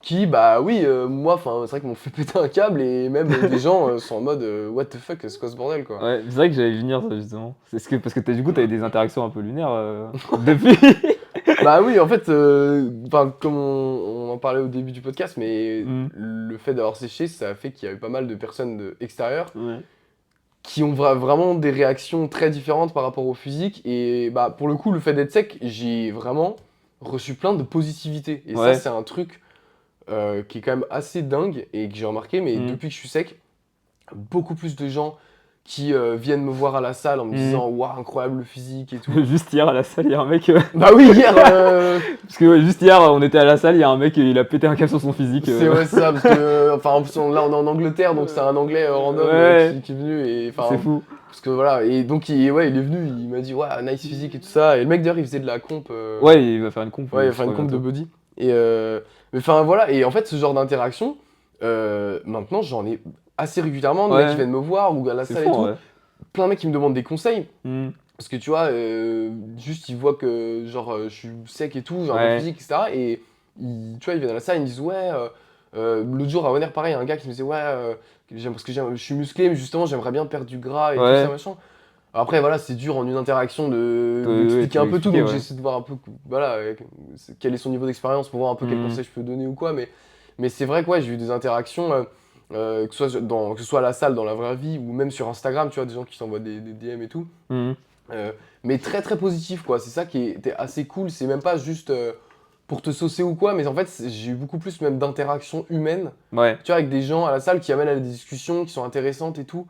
qui, bah oui, moi, enfin, c'est vrai qu'ils m'ont fait péter un câble, et même des gens sont en mode what the fuck, c'est quoi ce bordel, quoi. Ouais, c'est vrai que j'allais venir ça justement. Parce que du coup t'as eu des interactions un peu lunaires depuis. Bah oui, en fait, enfin, comme on en parlait au début du podcast, mais Hmm. le fait d'avoir séché, ça a fait qu'il y a eu pas mal de personnes extérieures Ouais. qui ont vraiment des réactions très différentes par rapport au physique. Et bah, pour le coup, le fait d'être sec, j'ai vraiment reçu plein de positivité. Et ça, Ouais. c'est un truc qui est quand même assez dingue et que j'ai remarqué. Mais Mhm. depuis que je suis sec, beaucoup plus de gens qui viennent me voir à la salle en me Mhm. disant waouh, incroyable le physique et tout. Juste hier à la salle, il y a un mec. Bah oui, hier, Parce que ouais, juste hier, on était à la salle, il y a un mec, il a pété un câble sur son physique. c'est ouais, ça, parce que enfin, en plus, là on est en Angleterre, donc c'est un anglais random Ouais, qui est venu. Et enfin, c'est fou. parce que voilà, et donc ouais, il est venu, il m'a dit ouais, nice physique et tout ça. Et le mec d'ailleurs, il faisait de la comp. Ouais, il va faire une comp, Ouais, il va je faire une crois, comp de bientôt. body. Et mais enfin voilà, et en fait, ce genre d'interaction, maintenant j'en ai assez régulièrement de mecs qui Ouais, viennent me voir ou à la c'est salle fou et en tout. vrai. Plein de mecs qui me demandent des conseils. Mhm. Parce que tu vois, juste ils voient que genre je suis sec et tout, j'ai un bon Ouais, physique, etc. Et tu vois, ils viennent à la salle, ils me disent ouais. L'autre jour à Honor, pareil, il y a un gars qui me disait ouais, parce que je suis musclé, mais justement j'aimerais bien perdre du gras et tout ça, ouais, machin. Après, voilà, c'est dur en une interaction ouais, d'expliquer tu un veux peu tout, expliquer, donc ouais. j'essaie de voir un peu voilà, quel est son niveau d'expérience pour voir un peu quel Mhm. conseil je peux donner ou quoi. Mais c'est vrai que ouais, j'ai eu des interactions, que ce soit à la salle, dans la vraie vie, ou même sur Instagram, tu vois, des gens qui t'envoient des DM et tout. Mhm. Euh, mais très très positif quoi, c'est ça qui était assez cool, c'est même pas juste pour te saucer ou quoi, mais en fait j'ai eu beaucoup plus même d'interactions humaines, Ouais, tu vois, avec des gens à la salle qui amènent à des discussions qui sont intéressantes et tout.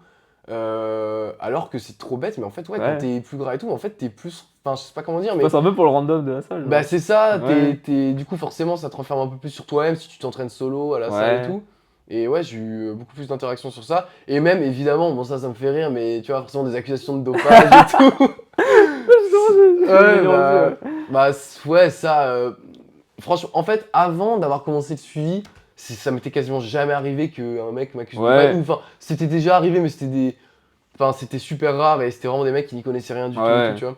Alors que c'est trop bête, mais en fait ouais, quand ouais. t'es plus gras et tout, en fait t'es plus, enfin je sais pas comment dire, Tu mais passes un peu pour le random de la salle, bah genre. c'est ça, Ouais, du coup forcément ça te renferme un peu plus sur toi-même si tu t'entraînes solo à la salle et ouais. tout. Et ouais, j'ai eu beaucoup plus d'interactions sur ça. Et même, évidemment, bon ça me fait rire, mais tu vois, forcément des accusations de dopage et tout. Justement, j'ai le Ouais, délire aussi, ouais. ouais, ça. Franchement, en fait, avant d'avoir commencé le suivi, ça m'était quasiment jamais arrivé qu'un mec m'accuse de dopage. Ou Ouais, enfin, c'était déjà arrivé, mais enfin, c'était super rare et c'était vraiment des mecs qui n'y connaissaient rien du tout et tout, ouais. tu vois.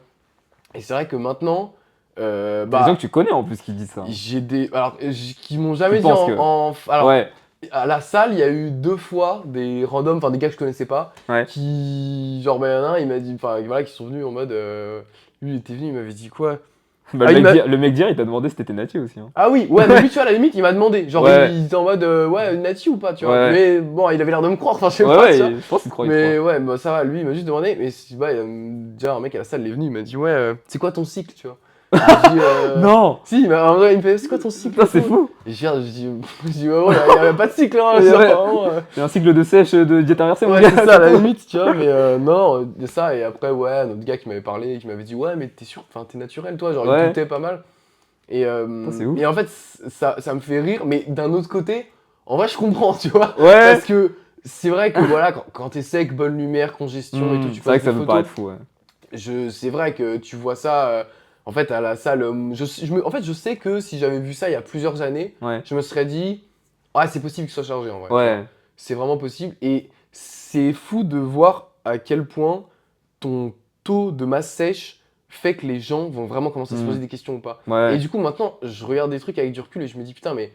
Et c'est vrai que maintenant, T'as des gens que tu connais en plus qui disent ça, hein. j'ai des. Alors, qui m'ont Tu jamais dit penses que. alors, Ouais, à la salle, il y a eu 2 fois des randoms, enfin des gars que je connaissais pas, ouais. qui. Genre, ben, y en a un, il m'a dit. Enfin, voilà, qui sont venus en mode. Lui, il était venu, il m'avait dit quoi? Bah, Ah, il m'a. le mec d'hier, il t'a demandé si t'étais Nathieu aussi, hein. Ah oui, ouais, mais lui, tu vois, à la limite, il m'a demandé. Genre, Ouais, il était en mode, ouais, Nati ou pas, tu vois. ouais, Mais bon, il avait l'air de me croire, enfin, je sais ouais, pas, ouais, tu vois. je pense qu'il te croit, il te Mais croit. ouais, bah, ça va, lui, il m'a juste demandé. Mais bah, déjà, un mec à la salle, il est venu, il m'a dit, ouais, c'est quoi ton cycle, tu vois. J'ai dit, Non! si, il me fait, c'est quoi ton cycle Putain, et c'est tout. fou! Et je dis, ouais, il y a pas de cycle, hein, Ouais, ça, ouais. vraiment. C'est un cycle de sèche de diète inversée, mon Ouais, gars, c'est ça, à la tout. limite, tu vois, mais non, ça, et après, ouais, un autre gars qui m'avait parlé, qui m'avait dit, ouais, mais t'es sûr, enfin, t'es naturel, toi, genre, il Ouais, doutait pas mal. putain, c'est ouf. Et en fait, ça me fait rire, mais d'un autre côté, en vrai, je comprends, tu vois, Ouais! parce que c'est vrai que, voilà, quand t'es sec, bonne lumière, congestion et tout, tu C'est vrai postes que des ça peut photos, paraître fou, ouais. c'est vrai que tu vois ça, en fait, à la salle, en fait, je sais que si j'avais vu ça il y a plusieurs années, Ouais, je me serais dit, ah, c'est possible qu'il soit chargé, en vrai, tu vois. ouais, C'est vraiment possible. Et c'est fou de voir à quel point ton taux de masse sèche fait que les gens vont vraiment commencer à se poser hmm, des questions ou pas. Et ouais, du coup, maintenant, je regarde des trucs avec du recul et je me dis, putain, mais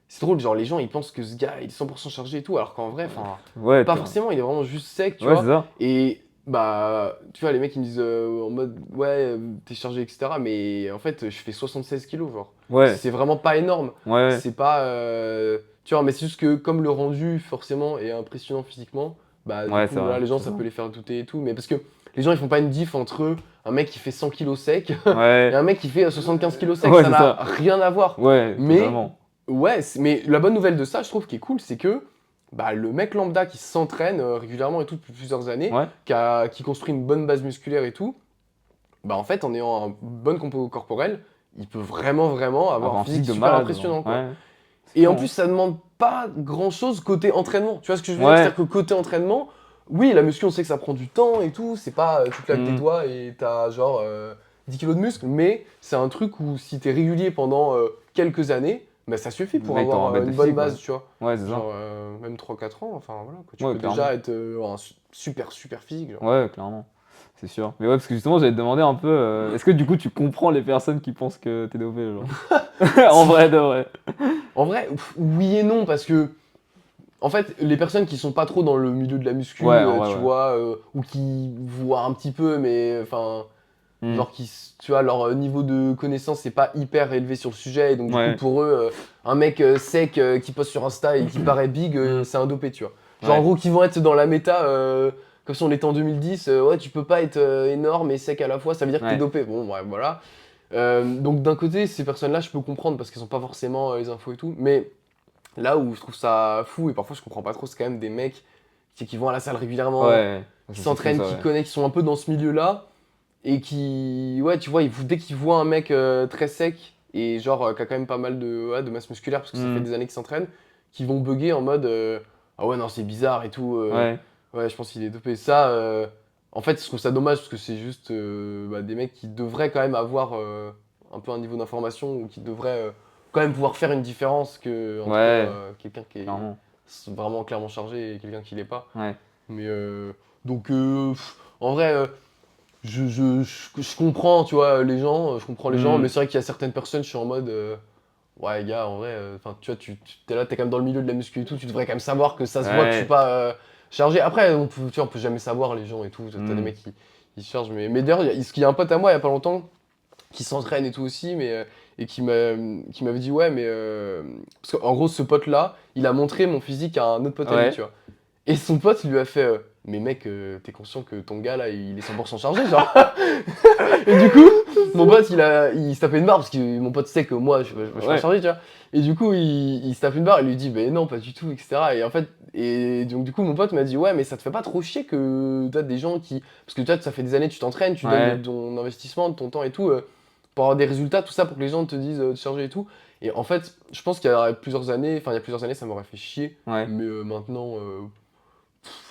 c'est drôle, genre, les gens, ils pensent que ce gars, il est 100% chargé et tout, alors qu'en vrai, enfin, ouais, pas forcément, il est vraiment juste sec, tu ouais, c'est vois. ça. Et bah, tu vois, les mecs, ils me disent en mode, ouais, t'es chargé, etc. Mais en fait, je fais 76 kilos, genre. Ouais, C'est vraiment pas énorme. ouais, ouais, C'est pas. Tu vois, mais c'est juste que comme le rendu, forcément, est impressionnant physiquement, bah, du ouais, c'est coup, voilà, vrai, les gens, c'est ça ça. peut les faire douter et tout. Mais parce que les gens, ils font pas une diff entre un mec qui fait 100 kilos sec et Ouais, un mec qui fait 75 kilos sec. ouais, Ça c'est n'a ça. rien à voir. Ouais, Mais totalement. ouais, mais la bonne nouvelle de ça, je trouve, qui est cool, c'est que bah, le mec lambda qui s'entraîne régulièrement et tout depuis plusieurs années, Ouais, qui construit une bonne base musculaire et tout, bah en fait, en ayant un bonne compo corporelle, il peut vraiment, vraiment avoir avoir un un physique physique de super malade, genre. impressionnant, quoi. Ouais, c'est Et fou, en plus, hein. ça demande pas grand-chose côté entraînement. Tu vois ce que je veux dire? Ouais, C'est-à-dire que côté entraînement, oui, la muscu, on sait que ça prend du temps et tout, c'est pas tu claques des hmm, doigts et t'as genre 10 kilos de muscle, mais c'est un truc où si t'es régulier pendant quelques années, bah, ça suffit pour mec, t'auras un avoir bête de une bonne physique, ouais. base, tu vois. Ouais, c'est ça. Genre même 3 4 ans, enfin voilà, quoi. Tu Ouais, peux déjà clairement. être un super super physique, genre. Ouais, clairement. C'est sûr. Mais ouais, parce que justement, j'allais te demander un peu, est-ce que du coup, tu comprends les personnes qui pensent que t'es dopé, genre? En vrai, de vrai. En vrai, oui et non, parce que en fait, les personnes qui sont pas trop dans le milieu de la muscu, Ouais, en vrai, tu ouais. vois, ou qui voient un petit peu, mais enfin, Hmm, genre tu vois, leur niveau de connaissance c'est pas hyper élevé sur le sujet, et donc du coup ouais. pour eux, un mec sec qui poste sur Insta et qui paraît big, Hmm, c'est un dopé, tu vois. Genre en ouais. gros, qui vont être dans la méta, comme si on était en 2010, ouais, tu peux pas être énorme et sec à la fois, ça veut dire que t'es Ouais. dopé. Bon, ouais, voilà. Donc d'un côté, ces personnes-là, je peux comprendre parce qu'elles ont pas forcément les infos et tout, mais là où je trouve ça fou et parfois je comprends pas trop, c'est quand même des mecs qui vont à la salle régulièrement, Ouais, qui ça, c'est fou s'entraînent, ça, qui ouais. connaissent, qui sont un peu dans ce milieu-là et qui, ouais, tu vois, dès qu'ils voient un mec très sec et genre qui a quand même pas mal de masse musculaire parce que ça fait Hmm. des années qu'il s'entraîne, qui vont bugger en mode ah ouais, non, c'est bizarre et tout, Ouais, ouais, je pense qu'il est dopé. Ça, en fait, je trouve ça dommage parce que c'est juste des mecs qui devraient quand même avoir un peu un niveau d'information ou qui devraient quand même pouvoir faire une différence entre ouais, quelqu'un qui est clairement. vraiment clairement chargé et quelqu'un qui l'est pas. Ouais. Mais donc, en vrai, je comprends, tu vois, les gens, je comprends les gens, Hmm. mais c'est vrai qu'il y a certaines personnes, je suis en mode, ouais, gars, en vrai, enfin, tu vois, t'es là, t'es quand même dans le milieu de la muscu et tout, tu devrais quand même savoir que ça se voit que je suis Ouais. pas chargé. Après, tu vois, on peut jamais savoir les gens et tout, t'as des Hmm. mecs qui se chargent, mais d'ailleurs, il y a un pote à moi il y a pas longtemps qui s'entraîne et tout aussi, et qui m'avait dit, ouais, mais. Parce qu'en gros, ce pote-là, il a montré mon physique à un autre pote à lui, tu Ouais. vois. Et son pote lui a fait mais mec, t'es conscient que ton gars là il est 100% chargé, genre. Et du coup, mon pote il se tapait une barre parce que mon pote sait que moi je suis pas Ouais. chargé, tu vois. Et du coup, il se tape une barre et lui dit bah non, pas du tout, etc. Et en fait, et donc du coup, mon pote m'a dit ouais, mais ça te fait pas trop chier que t'as des gens qui. Parce que toi, ça fait des années que tu t'entraînes, tu donnes de Ouais. ton investissement, de ton temps et tout, pour avoir des résultats, tout ça, pour que les gens te disent de charger et tout. Et en fait, je pense qu'il y a plusieurs années, enfin il y a plusieurs années, ça m'aurait fait chier. Ouais. Mais maintenant,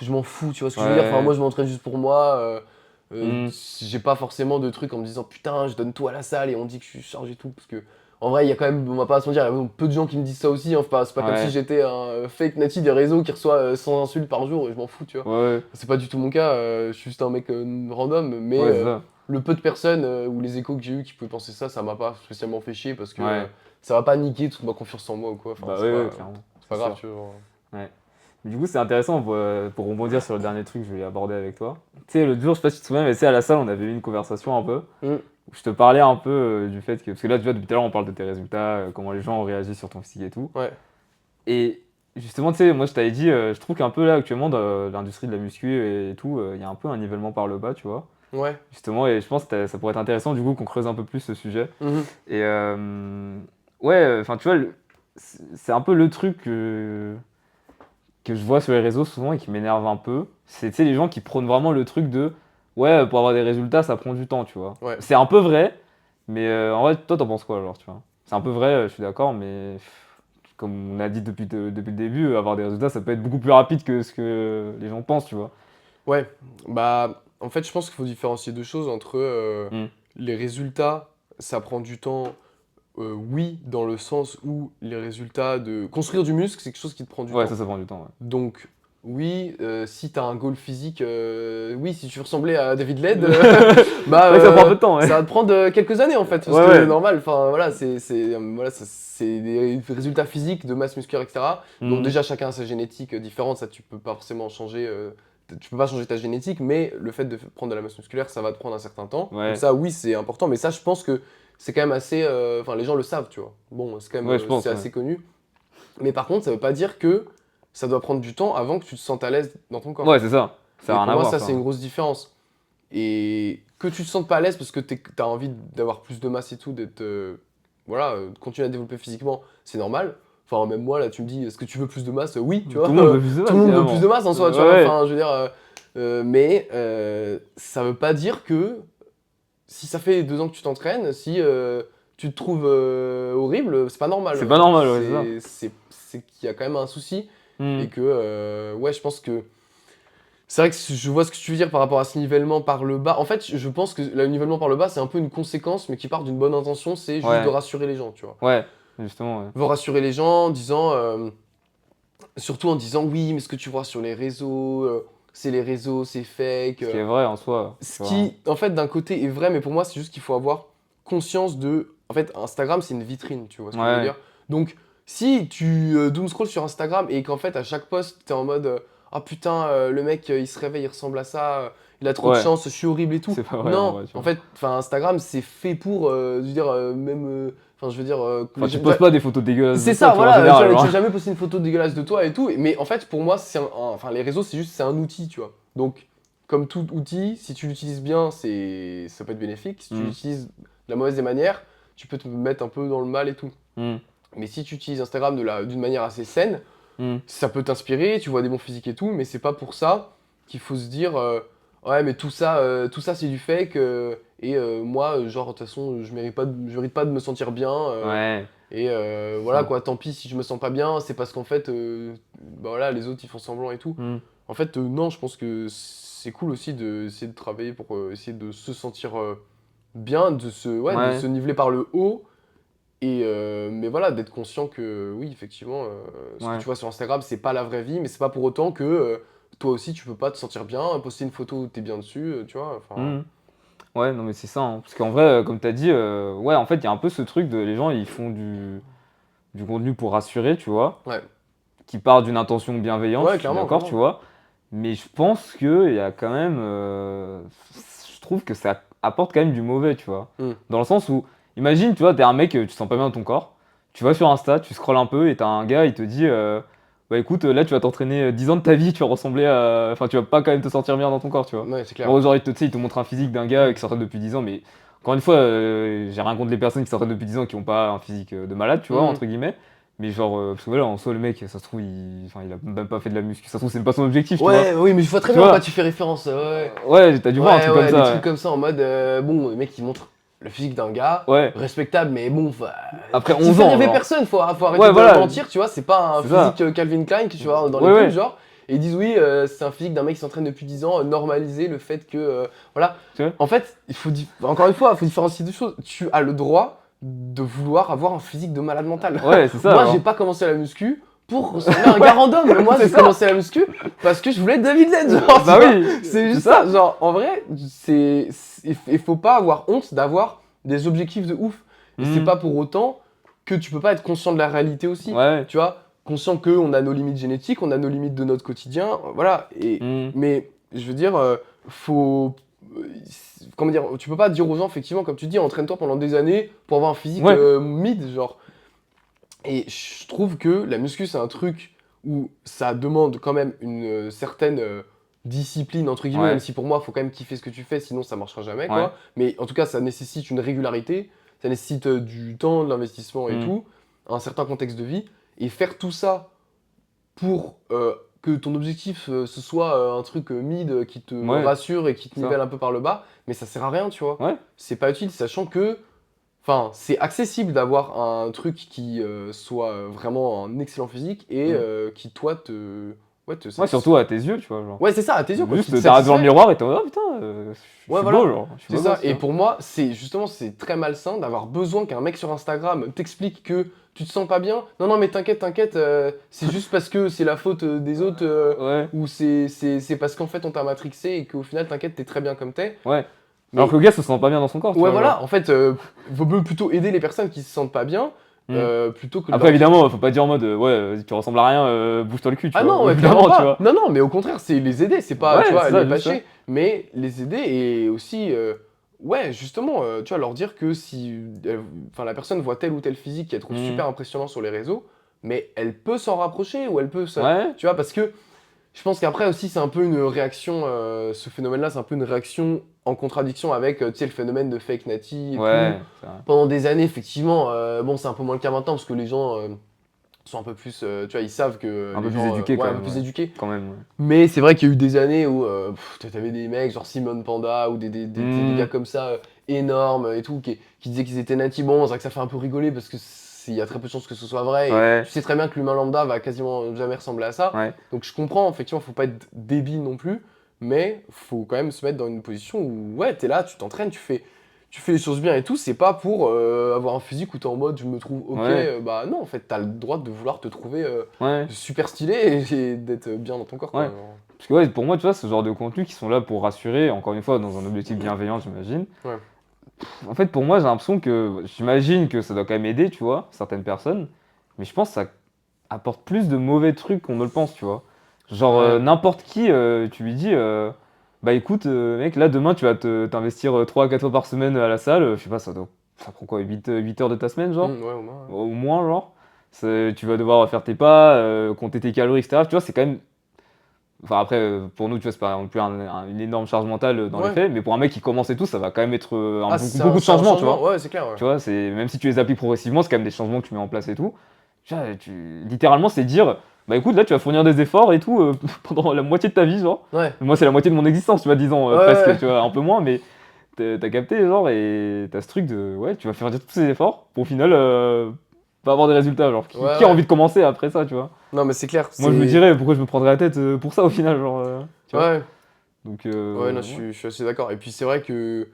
je m'en fous, tu vois ce que je veux dire. Enfin, Ouais. moi, je m'entraîne juste pour moi. Hmm. J'ai pas forcément de trucs en me disant putain, je donne tout à la salle et on dit que je suis chargé et tout. Parce que, en vrai, il y a quand même, on va pas se mentir, il y a peu de gens qui me disent ça aussi. Hein. C'est pas comme si Ouais. j'étais un fake nati des réseaux qui reçoit 100 insultes par jour et je m'en fous, tu vois. Ouais. C'est pas du tout mon cas. Je suis juste un mec random. Mais Ouais, c'est ça. le peu de personnes ou les échos que j'ai eu qui pouvaient penser ça, ça m'a pas spécialement fait chier parce que Ouais. ça va pas niquer toute ma confiance en moi ou quoi. Enfin, Bah c'est ouais, pas, ouais, clairement. c'est pas C'est grave, sûr. tu vois. Genre. Ouais. Du coup, c'est intéressant pour rebondir sur le dernier truc que je voulais aborder avec toi. Tu sais, l'autre jour, je sais pas si tu te souviens, mais tu sais, à la salle, on avait eu une conversation un peu. Mm. Où je te parlais un peu du fait que. Parce que là, tu vois, depuis tout à l'heure, on parle de tes résultats, comment les gens ont réagi sur ton physique et tout. Ouais. Et justement, tu sais, moi, je t'avais dit, je trouve qu'un peu là, actuellement, dans l'industrie de la muscu et tout, il y a un peu un nivellement par le bas, tu vois. Ouais. Justement, et je pense que ça pourrait être intéressant, du coup, qu'on creuse un peu plus ce sujet. Mhm. Et ouais, enfin, tu vois, c'est un peu le truc que je vois sur les réseaux souvent et qui m'énerve un peu, c'est tu sais, les gens qui prônent vraiment le truc de ouais, pour avoir des résultats, ça prend du temps, tu vois. Ouais. C'est un peu vrai, mais en vrai, toi, t'en penses quoi alors, tu vois? C'est un peu vrai, je suis d'accord, mais comme on a dit depuis le début, avoir des résultats, ça peut être beaucoup plus rapide que ce que les gens pensent, tu vois. Ouais, bah en fait je pense qu'il faut différencier deux choses entre Hmm. les résultats, ça prend du temps, oui, dans le sens où les résultats de construire du muscle, c'est quelque chose qui te prend du Ouais, temps. ça prend du temps, ouais. Donc oui, si t'as un goal physique, oui, si tu ressemblais à David Led, C'est vrai que ça prend un peu de temps, ouais. ça va te prendre quelques années en fait, parce Ouais, que ouais. normal, enfin voilà, c'est des résultats physiques de masse musculaire, etc. Donc Hmm. déjà chacun a sa génétique différente, ça tu peux pas forcément changer, tu peux pas changer ta génétique, mais le fait de prendre de la masse musculaire, ça va te prendre un certain temps. Donc Ouais, ça, oui, c'est important, mais ça, je pense que c'est quand même assez, enfin les gens le savent, tu vois. Bon, c'est quand même, ouais, je c'est pense, ouais. assez connu. Mais par contre, ça veut pas dire que ça doit prendre du temps avant que tu te sentes à l'aise dans ton corps. Ouais, c'est ça. Ça Et n'a rien pour à moi, voir, ça, ça, c'est une hein. grosse différence. Et que tu te sentes pas à l'aise parce que t'as envie d'avoir plus de masse et tout, d'être. Voilà, de continuer à développer physiquement, c'est normal. Enfin, même moi, là, tu me dis, est-ce que tu veux plus de masse? Oui, tu vois. Tout le monde veut plus de Tout masse, le monde veut plus de finalement. masse en soi, tu Ouais, vois. ouais. Enfin, je veux dire. Mais ça veut pas dire que si ça fait 2 ans que tu t'entraînes, si tu te trouves horrible, c'est pas normal. C'est pas normal, ouais, c'est ça. C'est qu'il y a quand même un souci. Hmm. Et que, ouais, je pense que. C'est vrai que je vois ce que tu veux dire par rapport à ce nivellement par le bas. En fait, je pense que le nivellement par le bas, c'est un peu une conséquence, mais qui part d'une bonne intention, c'est juste de Ouais, rassurer les gens, tu vois. ouais, justement, ouais. Veut rassurer les gens en disant, surtout en disant, oui, mais ce que tu vois sur les réseaux, c'est les réseaux, c'est fake. Ce qui est vrai en soi, Ce tu vois. qui, en fait, d'un côté est vrai, mais pour moi, c'est juste qu'il faut avoir conscience de. En fait, Instagram, c'est une vitrine, tu vois ce que je veux Ouais, dire. Donc, si tu doom scroll sur Instagram et qu'en fait, à chaque post, t'es en mode ah putain, le mec, il se réveille, il ressemble à ça, il a trop de ouais, chance, je suis horrible et tout. c'est pas vrai en Non, vrai, tu en vois. fait, Instagram, c'est fait pour, je veux dire, même. Enfin, je veux dire, que Enfin, les tu gens. poses pas des photos dégueulasses de C'est toi, ça, tu vois, en voilà, général, tu genre. as jamais posté une photo dégueulasse de toi et tout, mais en fait, pour moi, enfin, les réseaux, c'est juste, c'est un outil, tu vois. Donc, comme tout outil, si tu l'utilises bien, ça peut être bénéfique. Si tu Mm. l'utilises de la mauvaise des manières, tu peux te mettre un peu dans le mal et tout. Mm. Mais si tu utilises Instagram d'une manière assez saine, Mm. ça peut t'inspirer, tu vois des bons physiques et tout, mais c'est pas pour ça qu'il faut se dire ouais, mais tout ça c'est du fake moi, genre, de toute façon, je mérite pas de me sentir bien. Ouais, Et c'est voilà ça. quoi, tant pis si je me sens pas bien, c'est parce qu'en fait, bah voilà, les autres ils font semblant et tout. Mm. En fait, non, je pense que c'est cool aussi d'essayer de travailler pour essayer de se sentir bien, ouais, de Ouais, se niveler par le haut. Mais voilà, d'être conscient que oui, effectivement, ce que ouais. tu vois sur Instagram, c'est pas la vraie vie, mais c'est pas pour autant que toi aussi tu peux pas te sentir bien, poster une photo où t'es bien dessus, tu vois. Enfin, Mm. Ouais, non, mais c'est ça, hein. Parce qu'en vrai, comme tu as dit, ouais, en fait, il y a un peu ce truc de les gens, ils font du contenu pour rassurer, tu vois, ouais, qui part d'une intention bienveillante, ouais, je suis clairement, d'accord, tu clairement. vois. Mais je pense qu'il y a quand même. Je trouve que ça apporte quand même du mauvais, tu vois. Hmm. Dans le sens où, imagine, tu vois, t'es un mec, tu te sens pas bien dans ton corps, tu vas sur Insta, tu scrolles un peu et t'as un gars, il te dit. Bah écoute, là tu vas t'entraîner 10 ans de ta vie, tu vas ressembler à. Enfin, tu vas pas quand même te sentir bien dans ton corps, tu vois. Ouais, c'est clair. Genre, tu sais, il te montre un physique d'un gars qui s'entraîne depuis 10 ans, mais encore une fois, j'ai rien contre les personnes qui s'entraînent depuis 10 ans qui ont pas un physique de malade, tu vois, Hmm. entre guillemets. Mais genre, parce que voilà, en soi, le mec, ça se trouve, enfin, il a même pas fait de la muscu, ça se trouve, c'est même pas son objectif, tu vois. Ouais, oui, mais je vois très Tu bien à quoi vois, tu fais référence. Ouais, ouais, t'as dû voir un ouais, truc comme ouais, des ça, trucs comme ça en mode, bon, le mec il montre le physique d'un gars, ouais. Ouais, respectable, mais bon, après qui 11 fait ans, rêver genre. personne, faut arrêter Ouais, de voilà, mentir, tu vois, c'est pas un c'est ça. physique Calvin Klein que tu vois dans les Ouais, pubs, ouais, genre, et ils disent oui, c'est un physique d'un mec qui s'entraîne depuis 10 ans, normaliser le fait que, voilà. tu vois. En fait, encore une fois, il faut différencier deux choses. Tu as le droit de vouloir avoir un physique de malade mental. Ouais, c'est ça, Moi, j'ai genre. pas commencé la muscu pour ressembler à un gars random. Moi, C'est j'ai ça. commencé la muscu parce que je voulais être David Led, genre, tu Bah vois. oui, C'est c'est juste ça. ça. Genre, en vrai, il faut pas avoir honte d'avoir des objectifs de ouf. Et c'est Hmm. pas pour autant que tu peux pas être conscient de la réalité aussi. Ouais. Tu vois, conscient qu'on a nos limites génétiques, on a nos limites de notre quotidien, voilà. Hmm. Mais je veux dire, faut. Comment dire, tu peux pas dire aux gens, effectivement, comme tu dis, entraîne-toi pendant des années pour avoir un physique Ouais. mid, genre. Et je trouve que la muscu, c'est un truc où ça demande quand même une certaine discipline, entre guillemets, même Ouais. si pour moi, il faut quand même kiffer ce que tu fais, sinon ça marchera jamais, Ouais. quoi. Mais en tout cas, ça nécessite une régularité, ça nécessite du temps, de l'investissement et Hmm. tout, un certain contexte de vie. Et faire tout ça pour que ton objectif ce soit un truc mid qui te Ouais, rassure et qui te ça. nivelle un peu par le bas, mais ça sert à rien, tu vois. Ouais. C'est pas utile, sachant que enfin, c'est accessible d'avoir un truc qui soit vraiment un excellent physique et Hmm. qui, toi, te Ouais, surtout satisfait. à tes yeux, tu vois, genre. Ouais, c'est ça, à tes yeux, quoi, qui te Juste, t'arrives devant le satisfait. miroir et t'es en mode, oh putain, je Ouais, suis beau, voilà. genre. Je suis C'est beau ça. gosse, tu Et vois. pour moi, c'est très malsain d'avoir besoin qu'un mec sur Instagram t'explique que tu te sens pas bien. Non, non, mais t'inquiète, c'est juste parce que c'est la faute des autres Ouais. ou c'est parce qu'en fait on t'a matrixé et qu'au final, t'inquiète, t'es très bien comme t'es. Ouais. Alors que Mais le gars se sent pas bien dans son corps, tu ouais, vois, genre. voilà, en fait, vaut mieux plutôt aider les personnes qui se sentent pas bien Hmm. plutôt que de Après, leur dire. évidemment, faut pas dire en mode, ouais, vas-y, tu ressembles à rien, bouge-toi le cul, tu Ah vois. non, ouais, clairement Évidemment, tu pas. vois. Non, non, mais au contraire, c'est les aider, c'est pas, tu Ouais, vois, c'est les ça, juste ça. bâcher, mais les aider et aussi, ouais, justement, tu vois, leur dire que si enfin, la personne voit tel ou tel physique qu'elle trouve Hmm. super impressionnant sur les réseaux, mais elle peut s'en rapprocher ou elle peut, Ouais. tu vois, parce que je pense qu'après aussi, c'est un peu une réaction, ce phénomène-là, c'est un peu une réaction en contradiction avec, tu sais, le phénomène de fake nati et tout. Ouais. Ça. Pendant des années, effectivement, bon, c'est un peu moins le cas maintenant parce que les gens sont un peu plus, tu vois, ils savent que Un les peu plus gens, éduqué ouais, quand un peu même, plus ouais. éduqués. Quand même, ouais. Mais c'est vrai qu'il y a eu des années où t'avais des mecs genre Simone Panda ou des Hmm. gars comme ça énormes et tout qui disaient qu'ils étaient natis. Bon, c'est vrai que ça fait un peu rigoler parce que il y a très peu de chances que ce soit vrai et Ouais. tu sais très bien que l'humain lambda va quasiment jamais ressembler à ça. Ouais. Donc je comprends, effectivement, faut pas être débile non plus, mais faut quand même se mettre dans une position où ouais, t'es là, tu t'entraînes, tu fais les choses bien et tout, c'est pas pour avoir un physique où t'es en mode je me trouve ok, Ouais. bah non, en fait, t'as le droit de vouloir te trouver Ouais. super stylé et d'être bien dans ton corps, quoi. Ouais. Parce que ouais, pour moi, tu vois, ce genre de contenus qui sont là pour rassurer, encore une fois, dans un objectif bienveillant, j'imagine. Ouais. En fait, pour moi, j'ai l'impression que, j'imagine que ça doit quand même aider, tu vois, certaines personnes, mais je pense que ça apporte plus de mauvais trucs qu'on ne le pense, tu vois. Genre, Ouais. n'importe qui, tu lui dis, bah écoute, mec, là, demain, tu vas t'investir 3 à 4 fois par semaine à la salle, je sais pas, ça prend quoi, 8 heures de ta semaine, genre? Ouais, au moins. Ouais. Au moins, genre. Tu vas devoir faire tes pas, compter tes calories, etc. Tu vois, c'est quand même Enfin après, pour nous, tu vois, c'est pas non plus une énorme charge mentale dans les Ouais. faits, mais pour un mec qui commence et tout, ça va quand même être Ah, beaucoup de c'est un changements, tu changement, vois. ouais, c'est clair, ouais. Tu vois, même si tu les appliques progressivement, c'est quand même des changements que tu mets en place et tout. Tu vois, littéralement, c'est dire, bah écoute, là, tu vas fournir des efforts et tout pendant la moitié de ta vie, genre. Ouais. Moi, c'est la moitié de mon existence, tu vois, disons, Ouais, presque, ouais. tu vois, un peu moins, mais t'as capté, genre, et t'as ce truc de, ouais, tu vas faire tous ces efforts pour au final pas avoir des résultats, genre. Ouais, Qui a ouais. envie de commencer après ça, tu vois? Non, mais c'est clair, Moi, je me c'est. dirais, pourquoi je me prendrais la tête pour ça au final, genre, tu vois? Ouais. Donc, Ouais, non, ouais. je suis assez d'accord. Et puis c'est vrai que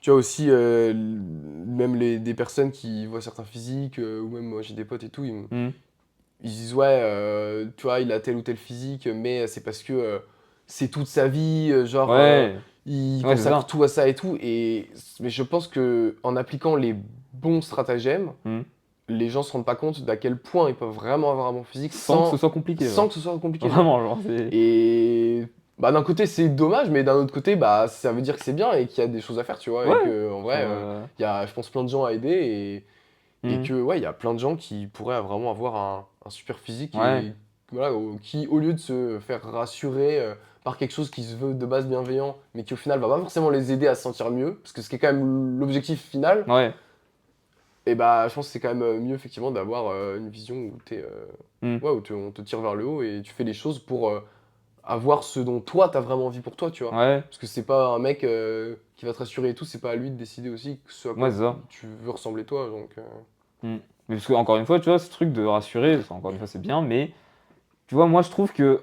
tu vois aussi, même des personnes qui voient certains physiques, ou même moi j'ai des potes et tout, Hmm. ils disent ouais, tu vois, il a tel ou tel physique, mais c'est parce que c'est toute sa vie, genre Ouais, il ouais, c'est consacre ça. tout à ça et tout. Mais je pense que en appliquant les bons stratagèmes, Hmm. les gens se rendent pas compte d'à quel point ils peuvent vraiment avoir un bon physique Sans que ce soit compliqué, sans genre. que ce soit compliqué, genre. Vraiment, genre, c'est. Et bah, d'un côté, c'est dommage, mais d'un autre côté, bah, ça veut dire que c'est bien et qu'il y a des choses à faire, tu vois. Et Ouais. que, en vrai, Genre, il y a, je pense, plein de gens à aider et hmm. que, ouais, il y a plein de gens qui pourraient vraiment avoir un super physique Ouais. et voilà, qui, au lieu de se faire rassurer par quelque chose qui se veut de base bienveillant, mais qui au final va pas forcément les aider à se sentir mieux, parce que ce qui est quand même l'objectif final, Ouais. et bah, je pense que c'est quand même mieux, effectivement, d'avoir une vision où Hmm. ouais, on te tire vers le haut et tu fais les choses pour avoir ce dont toi t'as vraiment envie pour toi, tu vois. Ouais. Parce que c'est pas un mec qui va te rassurer et tout, c'est pas à lui de décider aussi ce à Ouais, quoi c'est ça. tu veux ressembler toi. Donc, Hmm. Mais parce que, encore une fois, tu vois, ce truc de rassurer, encore une fois, c'est bien, mais tu vois, moi, je trouve que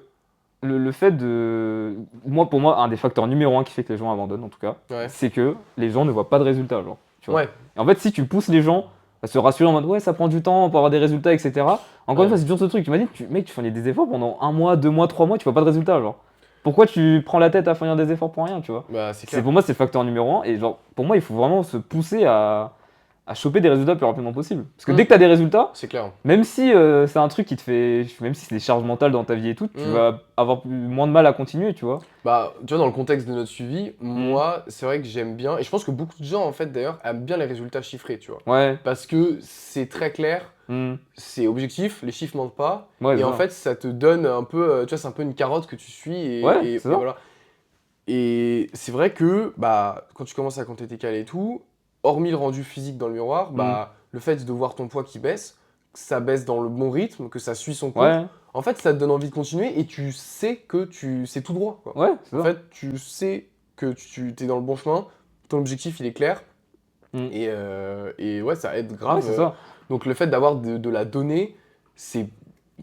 le fait de. Moi, pour moi, un des facteurs numéro un qui fait que les gens abandonnent, en tout cas, ouais. c'est que les gens ne voient pas de résultats, genre. Tu vois. Ouais, Et en fait, si tu pousses les gens à se rassurer en mode ouais, ça prend du temps pour avoir des résultats, etc. Encore une ouais. fois, c'est toujours ce truc. Tu m'as dit, mec, tu fournis des efforts pendant un mois, 2 mois, 3 mois, tu vois pas de résultats, genre. Pourquoi tu prends la tête à fournir des efforts pour rien, tu vois? Bah, c'est C'est clair. pour moi, c'est le facteur numéro un. Et genre, pour moi, il faut vraiment se pousser à choper des résultats le plus rapidement possible. Parce que Hmm, dès que tu as des résultats, c'est clair. même si c'est un truc qui te fait, même si c'est des charges mentales dans ta vie et tout, tu Hmm. vas avoir moins de mal à continuer, tu vois. Bah, tu vois, dans le contexte de notre suivi, Hmm. moi, c'est vrai que j'aime bien, et je pense que beaucoup de gens, en fait, d'ailleurs, aiment bien les résultats chiffrés, tu vois. Ouais. Parce que c'est très clair, Hmm. c'est objectif, les chiffres mentent pas, Ouais, et c'est en ça. fait, ça te donne un peu, tu vois, c'est un peu une carotte que tu suis, Ouais, c'est et ça. voilà. Et c'est vrai que bah, quand tu commences à compter tes cales et tout, hormis le rendu physique dans le miroir, Hmm. bah, le fait de voir ton poids qui baisse, que ça baisse dans le bon rythme, que ça suit son cours, Ouais, en fait, ça te donne envie de continuer et tu sais que c'est tout droit, quoi. ouais, c'est En ça. fait, tu sais que tu es dans le bon chemin, ton objectif, il est clair, Hmm. et ouais, ça aide Ouais, grave. c'est ça. Donc le fait d'avoir de la donnée, c'est,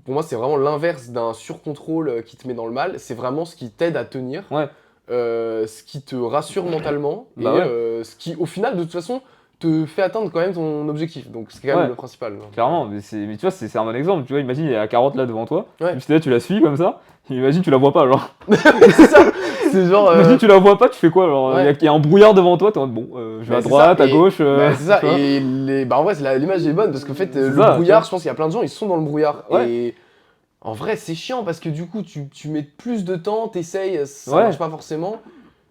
pour moi, c'est vraiment l'inverse d'un surcontrôle qui te met dans le mal, c'est vraiment ce qui t'aide à tenir Ouais. ce qui te rassure mentalement Bah et ouais, ce qui, au final, de toute façon, te fait atteindre quand même ton objectif. Donc, c'est quand même ouais, le principal. Donc, clairement. Mais tu vois, c'est un bon exemple. Tu vois, imagine, il y a la carotte là devant toi. ouais, Juste là, tu la suis comme ça. Imagine, tu la vois pas, genre. c'est ça. C'est genre. Imagine, tu la vois pas, tu fais quoi? Genre, Ouais, il y a un brouillard devant toi, t'es en mode bon, je vais à mais c'est ça. droite, à gauche, C'est tu ça. vois. Et bah, en vrai, l'image est bonne parce qu'en fait, C'est le ça, tu brouillard, vois. je pense qu'il y a plein de gens, ils sont dans le brouillard. Ouais, Et en vrai, c'est chiant parce que du coup, tu mets plus de temps, t'essayes, ça marche ouais, pas forcément.